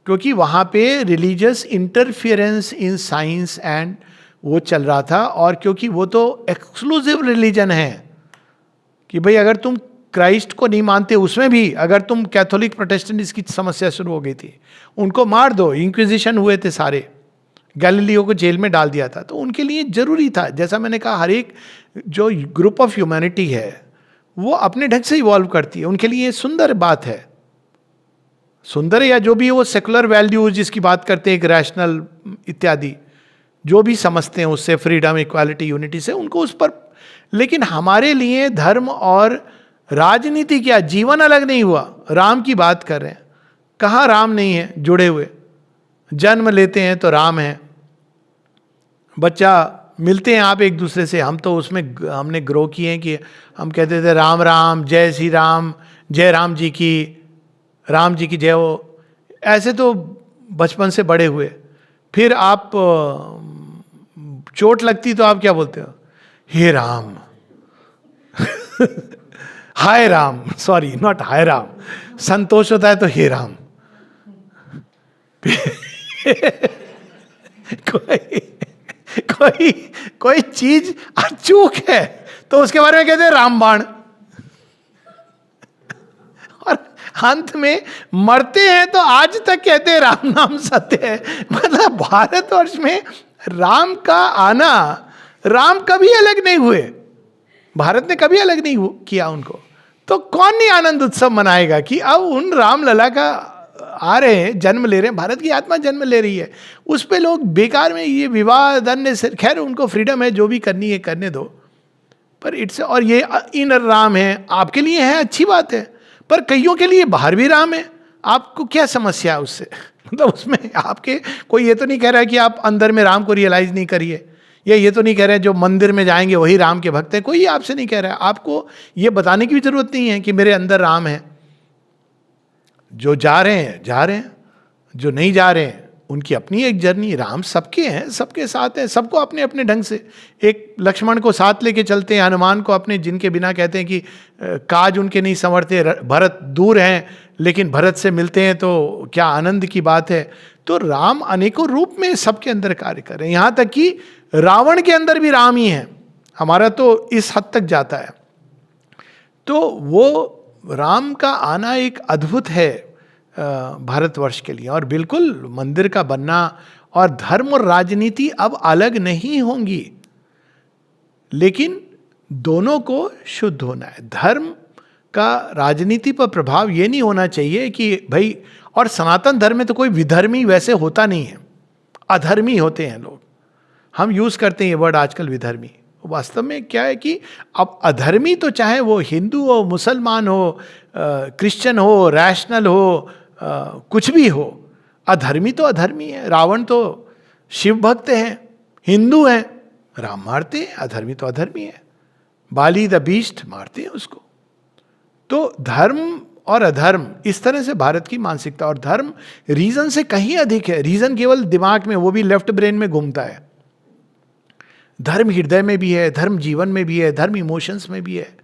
क्योंकि वहाँ पे religious interference in science and वो चल रहा था। और क्योंकि वो तो एक्सक्लूसिव रिलीजन है कि भाई अगर तुम क्राइस्ट को नहीं मानते, उसमें भी अगर तुम कैथोलिक प्रोटेस्टेंट, इसकी समस्या शुरू हो गई थी, उनको मार दो, इंक्विजिशन हुए थे सारे, गैलीलियो को जेल में डाल दिया था। तो उनके लिए जरूरी था, जैसा मैंने कहा, हर एक जो ग्रुप ऑफ ह्यूमैनिटी है वो अपने ढंग से इवॉल्व करती है। उनके लिए सुंदर बात है, सुंदर या जो भी वो सेकुलर वैल्यूज जिसकी बात करते हैं, एक रैशनल इत्यादि जो भी समझते हैं उससे, फ्रीडम, इक्वालिटी, यूनिटी से, उनको उस पर। लेकिन हमारे लिए धर्म और राजनीति क्या, जीवन अलग नहीं हुआ। राम की बात कर रहे हैं, कहाँ राम नहीं है जुड़े हुए? जन्म लेते हैं तो राम है, बच्चा मिलते हैं आप एक दूसरे से, हम तो उसमें हमने ग्रो किए हैं कि हम कहते थे राम राम, जय श्री राम, जय राम जी की जय हो, ऐसे तो बचपन से बड़े हुए। फिर आप चोट लगती तो आप क्या बोलते हो? हे राम हाय राम, सॉरी नॉट हाय राम। संतोष होता है तो हे राम। कोई चीज अचूक है तो उसके बारे में कहते हैं रामबाण। और अंत में मरते हैं तो आज तक कहते हैं राम नाम सत्य है। मतलब भारतवर्ष में राम का आना, राम कभी अलग नहीं हुए, भारत ने कभी अलग नहीं किया उनको। तो कौन नहीं आनंद उत्सव मनाएगा कि अब उन राम लला का आ रहे हैं, जन्म ले रहे हैं, भारत की आत्मा जन्म ले रही है। उस पे लोग बेकार में ये विवाद अन्य से, खैर उनको फ्रीडम है, जो भी करनी है करने दो। पर इट्स, और ये इनर राम है, आपके लिए है, अच्छी बात है, पर कईयों के लिए बाहर भी राम है। आपको क्या समस्या है उससे? मतलब उसमें आपके कोई ये तो नहीं कह रहा है कि आप अंदर में राम को रियलाइज नहीं करिए, या ये तो नहीं कह रहे जो मंदिर में जाएंगे वही राम के भक्त है, कोई ये आपसे नहीं कह रहा है। आपको ये बताने की भी जरूरत नहीं है कि मेरे अंदर राम है। जो जा रहे हैं जा रहे हैं, जो नहीं जा रहे हैं उनकी अपनी एक जर्नी। राम सबके हैं, सबके साथ हैं, सबको अपने अपने ढंग से। एक लक्ष्मण को साथ लेके चलते हैं, हनुमान को अपने, जिनके बिना कहते हैं कि काज उनके नहीं संवरते। भरत दूर हैं लेकिन भरत से मिलते हैं तो क्या आनंद की बात है। तो राम अनेकों रूप में सबके अंदर कार्य कर रहे हैं, यहाँ तक कि रावण के अंदर भी राम ही है। हमारा तो इस हद तक जाता है। तो वो राम का आना एक अद्भुत है भारतवर्ष के लिए। और बिल्कुल मंदिर का बनना, और धर्म और राजनीति अब अलग नहीं होंगी, लेकिन दोनों को शुद्ध होना है। धर्म का राजनीति पर प्रभाव ये नहीं होना चाहिए कि भाई, और सनातन धर्म में तो कोई विधर्मी वैसे होता नहीं है, अधर्मी होते हैं लोग। हम यूज करते हैं ये वर्ड आजकल विधर्मी, वास्तव में क्या है कि अब अधर्मी तो चाहे वो हिंदू हो, मुसलमान हो, क्रिश्चियन हो, रैशनल हो, कुछ भी हो, अधर्मी तो अधर्मी है। रावण तो शिव भक्त हैं, हिंदू हैं, राम मारते हैं, अधर्मी तो अधर्मी है। बाली द बीस्ट मारते हैं उसको। तो धर्म और अधर्म, इस तरह से भारत की मानसिकता। और धर्म रीजन से कहीं अधिक है। रीजन केवल दिमाग में, वो भी लेफ्ट ब्रेन में घूमता है। धर्म हृदय में भी है, धर्म जीवन में भी है, धर्म इमोशंस में भी है।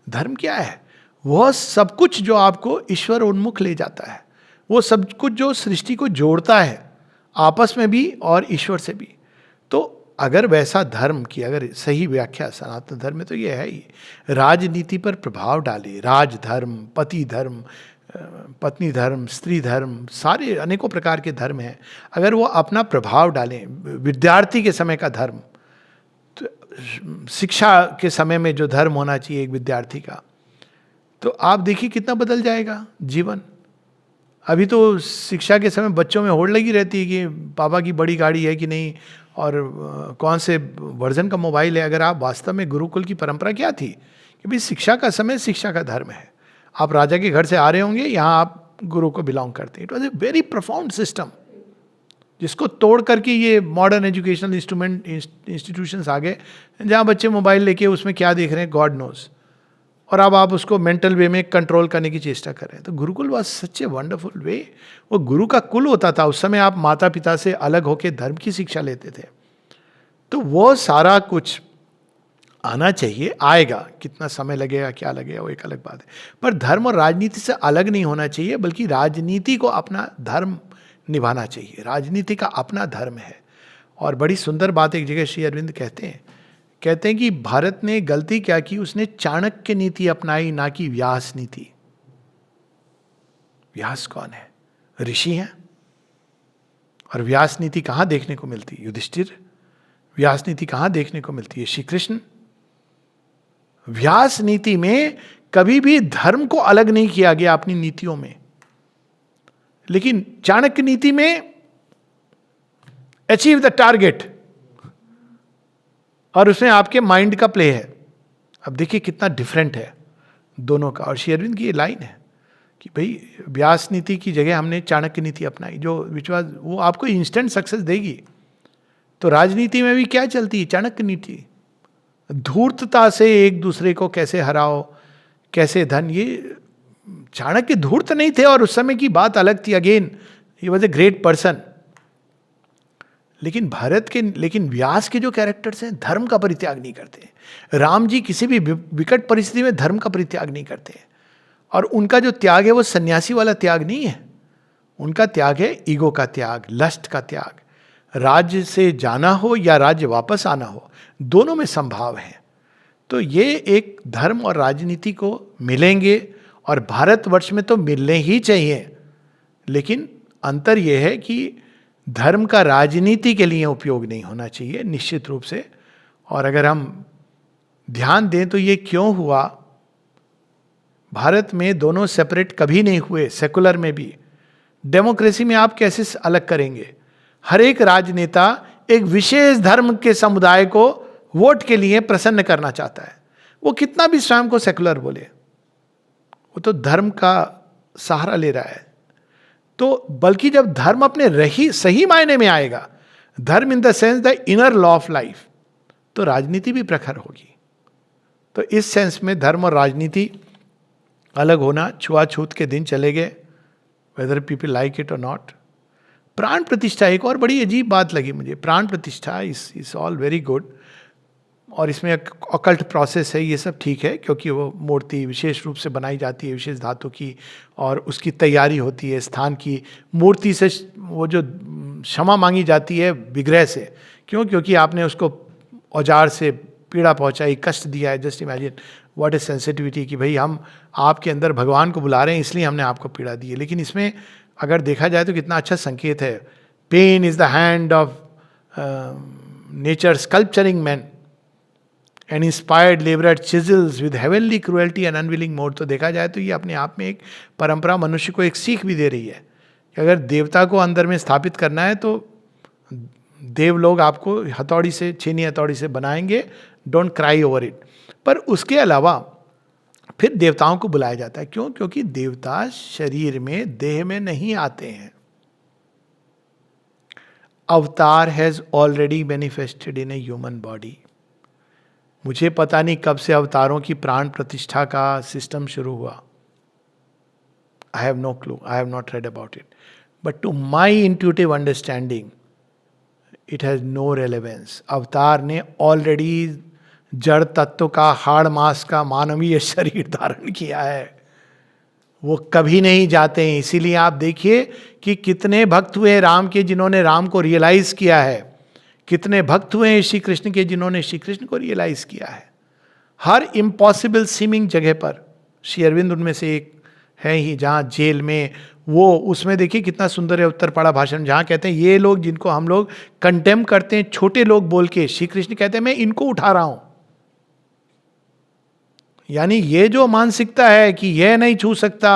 धर्म क्या है? वह सब कुछ जो आपको ईश्वर उन्मुख ले जाता है, वो सब कुछ जो सृष्टि को जोड़ता है, आपस में भी और ईश्वर से भी। तो अगर वैसा धर्म की अगर सही व्याख्या सनातन धर्म में, तो ये है ही राजनीति पर प्रभाव डाले। राजधर्म, पति धर्म, पत्नी धर्म, स्त्री धर्म, सारे अनेकों प्रकार के धर्म हैं। अगर वो अपना प्रभाव डालें, विद्यार्थी के समय का धर्म, शिक्षा के समय में जो धर्म होना चाहिए एक विद्यार्थी का, तो आप देखिए कितना बदल जाएगा जीवन। अभी तो शिक्षा के समय बच्चों में होड़ लगी रहती है कि पापा की बड़ी गाड़ी है कि नहीं, और कौन से वर्जन का मोबाइल है। अगर आप वास्तव में, गुरुकुल की परंपरा क्या थी कि भाई शिक्षा का समय शिक्षा का धर्म है। आप राजा के घर से आ रहे होंगे, यहाँ आप गुरु को बिलोंग करते हैं। It was a very profound system, जिसको तोड़ करके ये मॉडर्न एजुकेशनल इंस्टीट्यूशंस आ गए, जहाँ बच्चे मोबाइल लेके उसमें क्या देख रहे हैं गॉड नोज, और अब आप उसको मेंटल वे में कंट्रोल करने की चेष्टा कर रहे हैं। तो Gurukul was such a wonderful वे। वो गुरु का कुल होता था। उस समय आप माता पिता से अलग होकर धर्म की शिक्षा लेते थे। तो वो सारा कुछ आना चाहिए, आएगा। कितना समय लगेगा, क्या लगेगा, वो एक अलग बात है। पर धर्म और राजनीति से अलग नहीं होना चाहिए, बल्कि राजनीति को अपना धर्म निभाना चाहिए। राजनीति का अपना धर्म है। और बड़ी सुंदर बात एक जगह श्री अरविंद कहते हैं कि भारत ने गलती क्या की, उसने चाणक्य नीति अपनाई, ना कि व्यास नीति। व्यास कौन है? ऋषि हैं। और व्यास नीति कहां देखने को मिलती है? युधिष्ठिर। व्यास नीति कहां देखने को मिलती है? श्री कृष्ण। व्यास नीति में कभी भी धर्म को अलग नहीं किया गया अपनी नीतियों में, लेकिन चाणक्य नीति में अचीव द टारगेट, और उसमें आपके माइंड का प्ले है। अब देखिए कितना डिफरेंट है दोनों का। और श्री अरविंद की ये लाइन है कि भाई व्यास नीति की जगह हमने चाणक्य नीति अपनाई, जो विश्वास वो आपको इंस्टेंट सक्सेस देगी। तो राजनीति में भी क्या चलती है? चाणक्य नीति। धूर्तता से एक दूसरे को कैसे हराओ, कैसे धन, ये चाणक्य धूर्त नहीं थे, और उस समय की बात अलग थी। Again he was a great person. लेकिन व्यास के जो कैरेक्टर्स हैं धर्म का परित्याग नहीं करते। राम जी किसी भी विकट परिस्थिति में धर्म का परित्याग नहीं करते। और उनका जो त्याग है वो सन्यासी वाला त्याग नहीं है। उनका त्याग है ईगो का त्याग, लस्ट का त्याग। राज्य से जाना हो या राज्य वापस आना हो, दोनों में संभाव है। तो ये एक धर्म और राजनीति को मिलेंगे, और भारतवर्ष में तो मिलने ही चाहिए। लेकिन अंतर यह है कि धर्म का राजनीति के लिए उपयोग नहीं होना चाहिए, निश्चित रूप से। और अगर हम ध्यान दें तो ये क्यों हुआ? भारत में दोनों सेपरेट कभी नहीं हुए, सेकुलर में भी। डेमोक्रेसी में आप कैसे अलग करेंगे? हर एक राजनेता एक विशेष धर्म के समुदाय को वोट के लिए प्रसन्न करना चाहता है। वो कितना भी स्वयं को सेकुलर बोले, वो तो धर्म का सहारा ले रहा है। तो बल्कि जब धर्म अपने रही सही मायने में आएगा, धर्म in the sense the inner law of life, तो राजनीति भी प्रखर होगी। तो इस सेंस में धर्म और राजनीति अलग होना, छुआछूत के दिन चले गए, वेदर पीपल लाइक इट और नॉट। प्राण प्रतिष्ठा एक और बड़ी अजीब बात लगी मुझे। प्राण प्रतिष्ठा इज ऑल वेरी गुड, और इसमें अकल्ट प्रोसेस है, ये सब ठीक है, क्योंकि वो मूर्ति विशेष रूप से बनाई जाती है विशेष धातु की, और उसकी तैयारी होती है स्थान की। मूर्ति से वो जो क्षमा मांगी जाती है विग्रह से, क्यों? क्योंकि आपने उसको औजार से पीड़ा पहुंचाई, कष्ट दिया है। Just imagine what is sensitivity, कि भाई हम आपके अंदर भगवान को बुला रहे हैं इसलिए हमने आपको पीड़ा दी है। लेकिन इसमें अगर देखा जाए तो कितना अच्छा संकेत है। Pain is the hand of nature sculpturing man and inspired labour at chisels with heavenly cruelty and unwilling mode. तो देखा जाए तो ये अपने आप में एक परंपरा मनुष्य को एक सीख भी दे रही है कि अगर देवता को अंदर में स्थापित करना है तो देव लोग आपको हथौड़ी से, छीनी हथौड़ी से बनाएंगे, डोंट क्राई ओवर इट। पर उसके अलावा फिर देवताओं को बुलाया जाता है, क्यों? क्योंकि देवता शरीर में, देह में नहीं आते हैं। अवतार has already manifested in a human body. मुझे पता नहीं कब से अवतारों की प्राण प्रतिष्ठा का सिस्टम शुरू हुआ। I have no clue, I have not read about it, but to my intuitive understanding it has no relevance. अवतार ने ऑलरेडी जड़ तत्व का, हाड़ मांस का मानवीय शरीर धारण किया है, वो कभी नहीं जाते हैं। इसीलिए आप देखिए कि कितने भक्त हुए राम के जिन्होंने राम को रियलाइज किया है, कितने भक्त हुए हैं श्री कृष्ण के जिन्होंने श्री कृष्ण को रियलाइज किया है। हर इम्पॉसिबल सीमिंग जगह पर, श्री अरविंद उनमें से एक है ही, जहाँ जेल में वो, उसमें देखिए कितना सुंदर है उत्तरपाड़ा भाषण, जहाँ कहते हैं ये लोग जिनको हम लोग कंटेम करते हैं छोटे लोग बोल के, श्री कृष्ण कहते हैं मैं इनको उठा रहा हूं। यानी ये जो मानसिकता है कि यह नहीं छू सकता,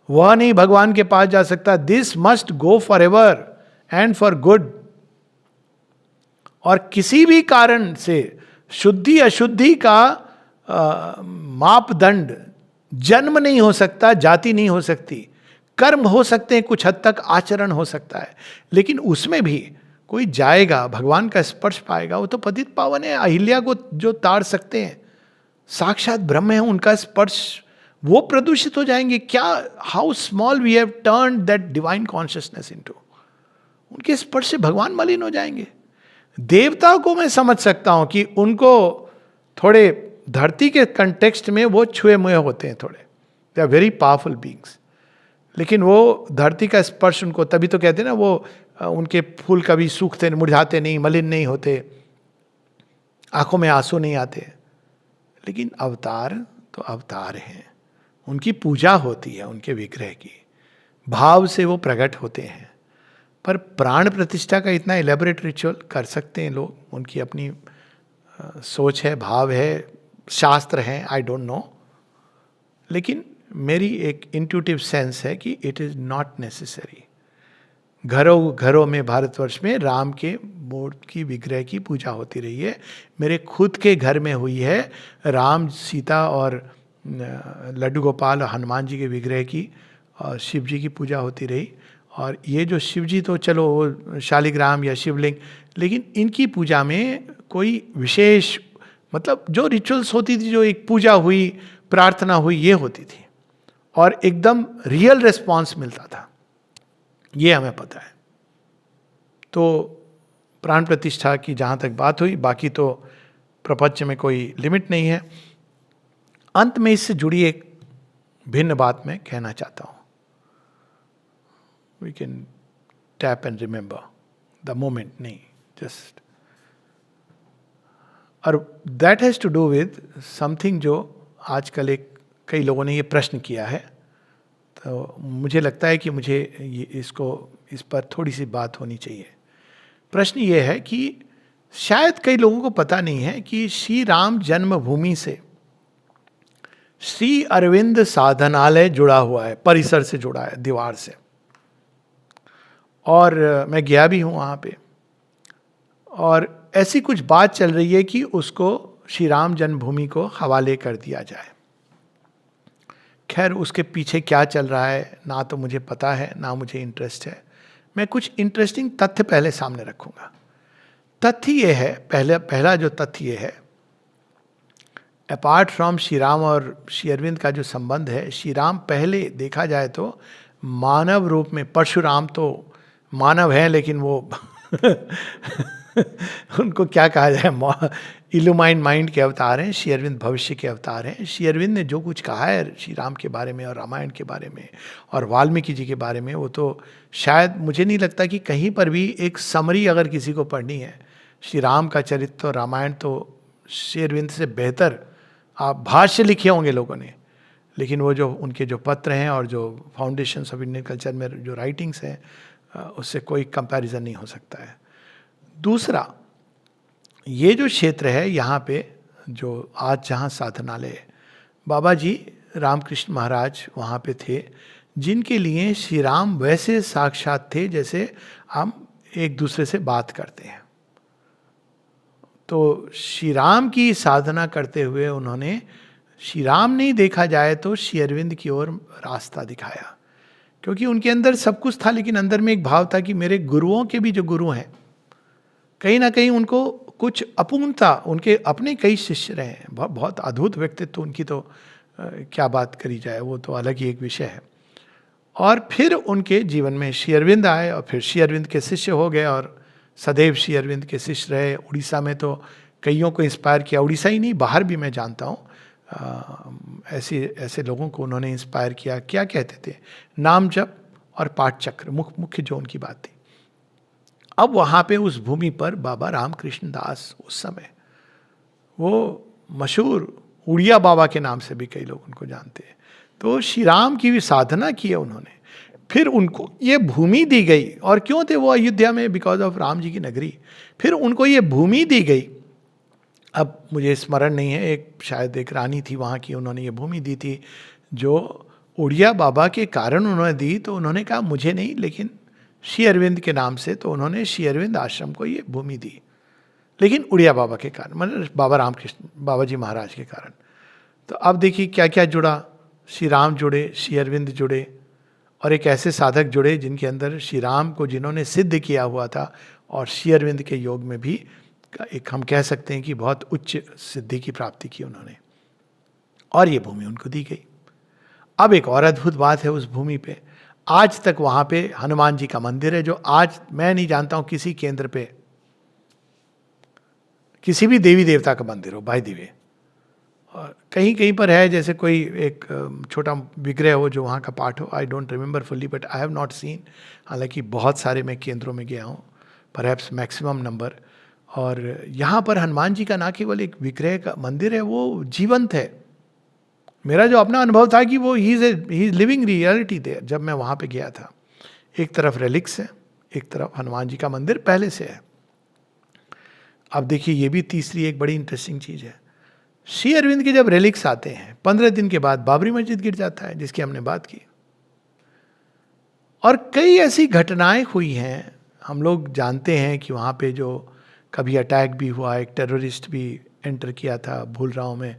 वह नहीं भगवान के पास जा सकता, this must go for ever and for good. और किसी भी कारण से शुद्धि अशुद्धि का मापदंड जन्म नहीं हो सकता, जाति नहीं हो सकती, कर्म हो सकते हैं कुछ हद तक, आचरण हो सकता है, लेकिन उसमें भी कोई जाएगा, भगवान का स्पर्श पाएगा, वो तो पतित पावन है। अहिल्या को जो ताड़ सकते हैं, साक्षात ब्रह्म है, उनका स्पर्श, वो प्रदूषित हो जाएंगे क्या? How small we have turned that divine consciousness into. उनके स्पर्श से भगवान मलिन हो जाएंगे। देवता को मैं समझ सकता हूं कि उनको थोड़े धरती के कंटेक्स्ट में वो छुए मुए होते हैं थोड़े, they are very powerful beings, लेकिन वो धरती का स्पर्श उनको, तभी तो कहते हैं ना वो उनके फूल कभी सूखते, मुरझाते नहीं, मलिन नहीं होते, आंखों में आंसू नहीं आते। लेकिन अवतार तो अवतार हैं, उनकी पूजा होती है, उनके विग्रह की, भाव से वो प्रकट होते हैं। पर प्राण प्रतिष्ठा का इतना एलेबोरेट रिचुअल कर सकते हैं लोग, उनकी अपनी सोच है, भाव है, शास्त्र हैं, आई डोंट नो। लेकिन मेरी एक इंट्यूटिव सेंस है कि इट इज नॉट नेसेसरी। घरों घरों में भारतवर्ष में राम के मूर्ति की, विग्रह की पूजा होती रही है। मेरे खुद के घर में हुई है, राम, सीता और लड्डू गोपाल और हनुमान जी के विग्रह की, और शिव जी की पूजा होती रही। और ये जो शिव जी तो चलो वो शालिग्राम या शिवलिंग, लेकिन इनकी पूजा में कोई विशेष, मतलब जो रिचुअल्स होती थी, जो एक पूजा हुई, प्रार्थना हुई, ये होती थी, और एकदम रियल रिस्पॉन्स मिलता था, ये हमें पता है। तो प्राण प्रतिष्ठा की जहाँ तक बात हुई, बाकी तो प्रपंच में कोई लिमिट नहीं है। अंत में इससे जुड़ी एक भिन्न बात मैं कहना चाहता हूँ। We can tap and remember the moment, नहीं जस्ट, और that has to do with something जो आजकल एक कई लोगों ने ये प्रश्न किया है, तो मुझे लगता है कि मुझे इस पर थोड़ी सी बात होनी चाहिए। प्रश्न ये है कि शायद कई लोगों को पता नहीं है कि श्री राम जन्मभूमि से श्री अरविंद साधनालय जुड़ा हुआ है, परिसर से जुड़ा है, दीवार से, और मैं गया भी हूँ वहाँ पे। और ऐसी कुछ बात चल रही है कि उसको श्री राम जन्मभूमि को हवाले कर दिया जाए। खैर उसके पीछे क्या चल रहा है ना तो मुझे पता है ना मुझे इंटरेस्ट है। मैं कुछ इंटरेस्टिंग तथ्य पहले सामने रखूंगा। तथ्य ये है, पहला जो तथ्य ये है, अपार्ट फ्रॉम श्री राम और श्री अरविंद का जो संबंध है, श्री राम पहले देखा जाए तो मानव रूप में, परशुराम तो मानव है लेकिन वो उनको क्या कहा जाए, इल्यूमाइन माइंड के अवतार हैं। श्री अरविंद भविष्य के अवतार हैं। श्री अरविंद ने जो कुछ कहा है श्री राम के बारे में और रामायण के बारे में और वाल्मीकि जी के बारे में, वो तो शायद मुझे नहीं लगता कि कहीं पर भी एक समरी अगर किसी को पढ़नी है श्री राम का चरित्र और रामायण, तो श्री अरविंद से बेहतर आप भाष्य लिखे होंगे लोगों ने, लेकिन वो जो उनके जो पत्र हैं और जो फाउंडेशंस ऑफ इंडियन कल्चर में जो राइटिंग्स हैं, उससे कोई कंपैरिजन नहीं हो सकता है। दूसरा, ये जो क्षेत्र है यहाँ पे जो आज जहाँ साधनालय है, बाबा जी रामकृष्ण महाराज वहाँ पे थे, जिनके लिए श्री राम वैसे साक्षात थे जैसे हम एक दूसरे से बात करते हैं। तो श्री राम की साधना करते हुए उन्होंने, श्री राम नहीं देखा जाए तो श्री अरविंद की ओर रास्ता दिखाया, क्योंकि उनके अंदर सब कुछ था लेकिन अंदर में एक भाव था कि मेरे गुरुओं के भी जो गुरु हैं, कहीं ना कहीं उनको कुछ अपूर्णता, उनके अपने कई शिष्य रहे हैं, बहुत अद्भुत व्यक्तित्व उनकी, तो क्या बात करी जाए, वो तो अलग ही एक विषय है। और फिर उनके जीवन में श्री अरविंद आए और फिर श्री अरविंद के शिष्य हो गए और सदैव श्री अरविंद के शिष्य रहे। उड़ीसा में तो कईयों को इंस्पायर किया, उड़ीसा ही नहीं बाहर भी मैं जानता हूँ ऐसे लोगों को उन्होंने इंस्पायर किया। क्या कहते थे, नाम जप और पाठ चक्र मुख्य जो उनकी बात थी। अब वहाँ पे उस भूमि पर बाबा रामकृष्ण दास, उस समय वो मशहूर उड़िया बाबा के नाम से भी कई लोग उनको जानते हैं, तो श्री राम की भी साधना की है उन्होंने। फिर उनको ये भूमि दी गई, और क्यों थे वो अयोध्या में, बिकॉज ऑफ राम जी की नगरी। फिर उनको ये भूमि दी गई, अब मुझे स्मरण नहीं है, एक शायद एक रानी थी वहाँ की, उन्होंने ये भूमि दी थी जो उड़िया बाबा के कारण उन्होंने दी। तो उन्होंने कहा मुझे नहीं, लेकिन श्री अरविंद के नाम से, तो उन्होंने श्री अरविंद आश्रम को ये भूमि दी, लेकिन उड़िया बाबा के कारण, मतलब बाबा रामकृष्ण बाबा जी महाराज के कारण। तो अब देखिए क्या क्या जुड़ा, श्री राम जुड़े, श्री अरविंद जुड़े, और एक ऐसे साधक जुड़े जिनके अंदर श्री राम को जिन्होंने सिद्ध किया हुआ था, और श्री अरविंद के योग में भी एक हम कह सकते हैं कि बहुत उच्च सिद्धि की प्राप्ति की उन्होंने, और ये भूमि उनको दी गई। अब एक और अद्भुत बात है उस भूमि पे, आज तक वहाँ पे हनुमान जी का मंदिर है, जो आज मैं नहीं जानता हूँ किसी केंद्र पे किसी भी देवी देवता का मंदिर हो बाय द वे। और कहीं कहीं पर है, जैसे कोई एक छोटा विग्रह हो जो वहाँ का पार्ट हो, I don't remember fully but I have not seen. हालांकि बहुत सारे मैं केंद्रों में गया हूँ, परहैप्स मैक्सिमम नंबर। और यहाँ पर हनुमान जी का ना केवल एक विग्रह का मंदिर है, वो जीवंत है। मेरा जो अपना अनुभव था कि वो ही इज लिविंग रियलिटी देयर जब मैं वहाँ पे गया था। एक तरफ रेलिक्स है, एक तरफ हनुमान जी का मंदिर पहले से है। अब देखिए ये भी तीसरी एक बड़ी इंटरेस्टिंग चीज़ है, श्री अरविंद के जब रेलिक्स आते हैं 15 दिन के बाद बाबरी मस्जिद गिर जाता है, जिसकी हमने बात की। और कई ऐसी घटनाएं हुई हैं, हम लोग जानते हैं कि वहाँ पे जो कभी अटैक भी हुआ, एक टेररिस्ट भी एंटर किया था, भूल रहा हूँ मैं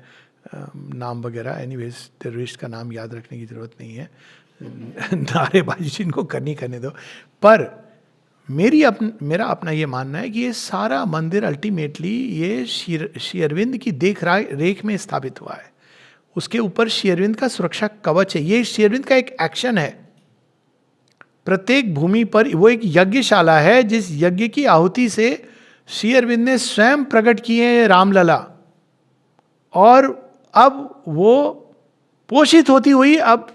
नाम वगैरह, एनीवेज टेररिस्ट का नाम याद रखने की ज़रूरत नहीं है, नारेबाजी जिनको करने दो। पर मेरा अपना ये मानना है कि ये सारा मंदिर अल्टीमेटली ये श्री अरविंद की देख रेख में स्थापित हुआ है। उसके ऊपर श्री अरविंद का सुरक्षा कवच है, ये श्री अरविंद का एक एक्शन है। प्रत्येक भूमि पर वो एक यज्ञशाला है, जिस यज्ञ की आहुति से श्री अरविंद ने स्वयं प्रकट किए हैं रामलला, और अब वो पोषित होती हुई अब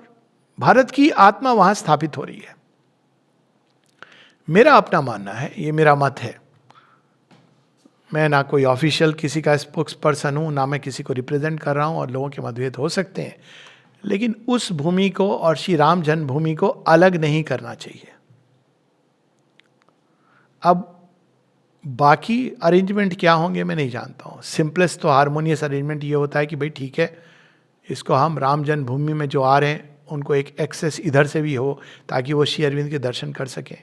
भारत की आत्मा वहां स्थापित हो रही है। मेरा अपना मानना है, ये मेरा मत है, मैं ना कोई ऑफिशियल किसी का स्पोक्स पर्सन हूँ, ना मैं किसी को रिप्रेजेंट कर रहा हूँ, और लोगों के मतभेद हो सकते हैं, लेकिन उस भूमि को और श्री राम जन्मभूमि को अलग नहीं करना चाहिए। अब बाकी अरेंजमेंट क्या होंगे मैं नहीं जानता हूँ। सिंपलेस्ट तो हारमोनियस अरेंजमेंट ये होता है कि भाई ठीक है, इसको हम राम जन्मभूमि में जो आ रहे हैं उनको एक एक्सेस इधर से भी हो ताकि वो श्री अरविंद के दर्शन कर सकें,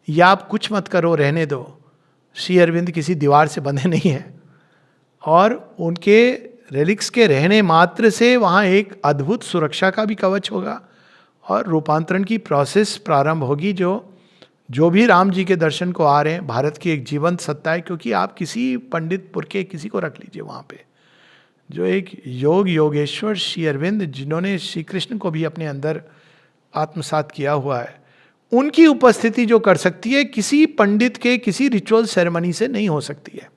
या आप कुछ मत करो, रहने दो। श्री अरविंद किसी दीवार से बंधे नहीं हैं, और उनके रेलिक्स के रहने मात्र से वहाँ एक अद्भुत सुरक्षा का भी कवच होगा और रूपांतरण की प्रोसेस प्रारंभ होगी। जो भी राम जी के दर्शन को आ रहे हैं, भारत की एक जीवंत सत्ता है। क्योंकि आप किसी पंडितपुर के किसी को रख लीजिए वहाँ पे, जो एक योगेश्वर श्री अरविंद, जिन्होंने श्री कृष्ण को भी अपने अंदर आत्मसात किया हुआ है, उनकी उपस्थिति जो कर सकती है, किसी पंडित के किसी रिचुअल सेरेमनी से नहीं हो सकती है।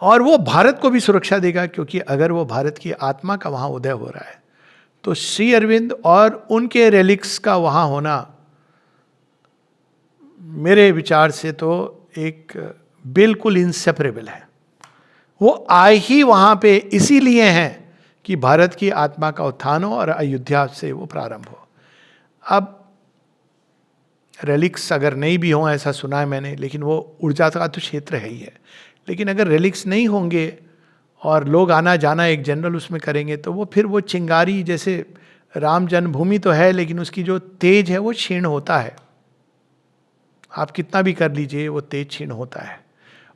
और वो भारत को भी सुरक्षा देगा, क्योंकि अगर वो भारत की आत्मा का वहाँ उदय हो रहा है तो श्री अरविंद और उनके रेलिक्स का वहाँ होना मेरे विचार से तो एक बिल्कुल इंसेपरेबल है। वो आए ही वहाँ पे इसीलिए हैं कि भारत की आत्मा का उत्थान हो और अयोध्या से वो प्रारंभ हो। अब रेलिक्स अगर नहीं भी हों, ऐसा सुना है मैंने, लेकिन वो ऊर्जा का तो क्षेत्र है ही है। लेकिन अगर रेलिक्स नहीं होंगे और लोग आना जाना एक जनरल उसमें करेंगे, तो वो फिर वो चिंगारी, जैसे राम जन्मभूमि तो है लेकिन उसकी जो तेज है वो क्षीण होता है। आप कितना भी कर लीजिए, वो तेज क्षीण होता है।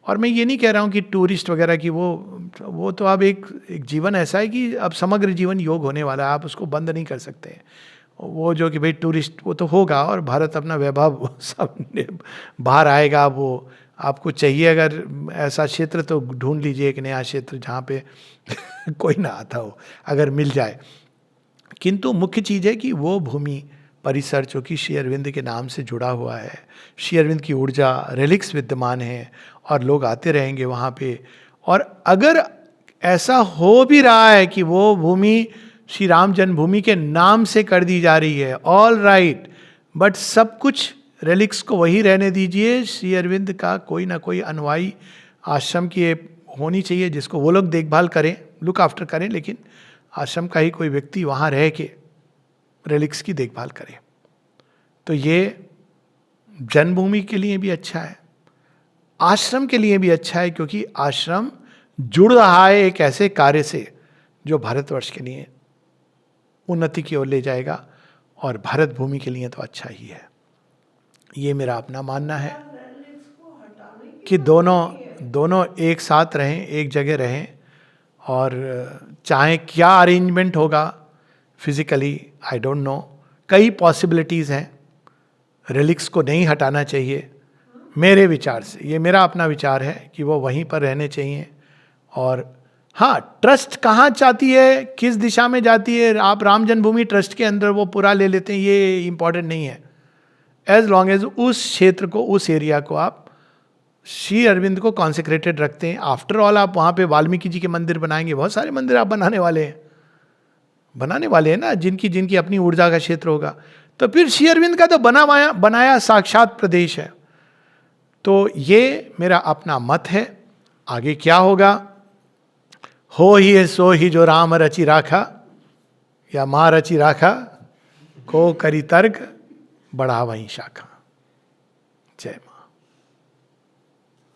और मैं ये नहीं कह रहा हूँ कि टूरिस्ट वगैरह की वो तो अब एक जीवन ऐसा है कि अब समग्र जीवन योग होने वाला है, आप उसको बंद नहीं कर सकते। वो जो कि भाई टूरिस्ट वो तो होगा, और भारत अपना वैभव सब बाहर आएगा। वो आपको चाहिए अगर ऐसा क्षेत्र तो ढूंढ लीजिए एक नया क्षेत्र जहाँ पे कोई ना आता हो, अगर मिल जाए। किंतु मुख्य चीज़ है कि वो भूमि परिसर जो कि श्री अरविंद के नाम से जुड़ा हुआ है, श्री अरविंद की ऊर्जा, रेलिक्स विद्यमान है और लोग आते रहेंगे वहाँ पे। और अगर ऐसा हो भी रहा है कि वो भूमि श्री राम जन्मभूमि के नाम से कर दी जा रही है, ऑल राइट, बट सब कुछ रेलिक्स को वही रहने दीजिए। श्री अरविंद का कोई ना कोई अनुयायी आश्रम की होनी चाहिए जिसको वो लोग देखभाल करें, लुक आफ्टर करें, लेकिन आश्रम का ही कोई व्यक्ति वहाँ रह के रेलिक्स की देखभाल करे। तो ये जन्मभूमि के लिए भी अच्छा है, आश्रम के लिए भी अच्छा है, क्योंकि आश्रम जुड़ रहा है एक ऐसे कार्य से जो भारतवर्ष के लिए उन्नति की ओर ले जाएगा, और भारत भूमि के लिए तो अच्छा ही है। ये मेरा अपना मानना है कि दोनों एक साथ रहें, एक जगह रहें, और चाहे क्या अरेंजमेंट होगा फिजिकली, आई डोंट नो, कई पॉसिबिलिटीज़ हैं। रेलिक्स को नहीं हटाना चाहिए मेरे विचार से, ये मेरा अपना विचार है कि वो वहीं पर रहने चाहिए। और हाँ, ट्रस्ट कहाँ चाहती है, किस दिशा में जाती है, आप राम जन्मभूमि ट्रस्ट के अंदर वो पूरा ले लेते हैं, ये इम्पॉर्टेंट नहीं है। एज लॉन्ग एज उस क्षेत्र को, उस एरिया को आप श्री अरविंद को कॉन्सेक्रेटेड रखते हैं। आफ्टर ऑल आप वहाँ पे वाल्मीकि जी के मंदिर बनाएंगे, बहुत सारे मंदिर आप बनाने वाले हैं ना, जिनकी अपनी ऊर्जा का क्षेत्र होगा। तो फिर श्री अरविंद का तो बनाया साक्षात प्रदेश है। तो ये मेरा अपना मत है। आगे क्या होगा, हो ही है सो ही जो राम रचि राखा, या माँ रचि राखा, को करी तर्क बढ़ा वहीं शाखा। जय।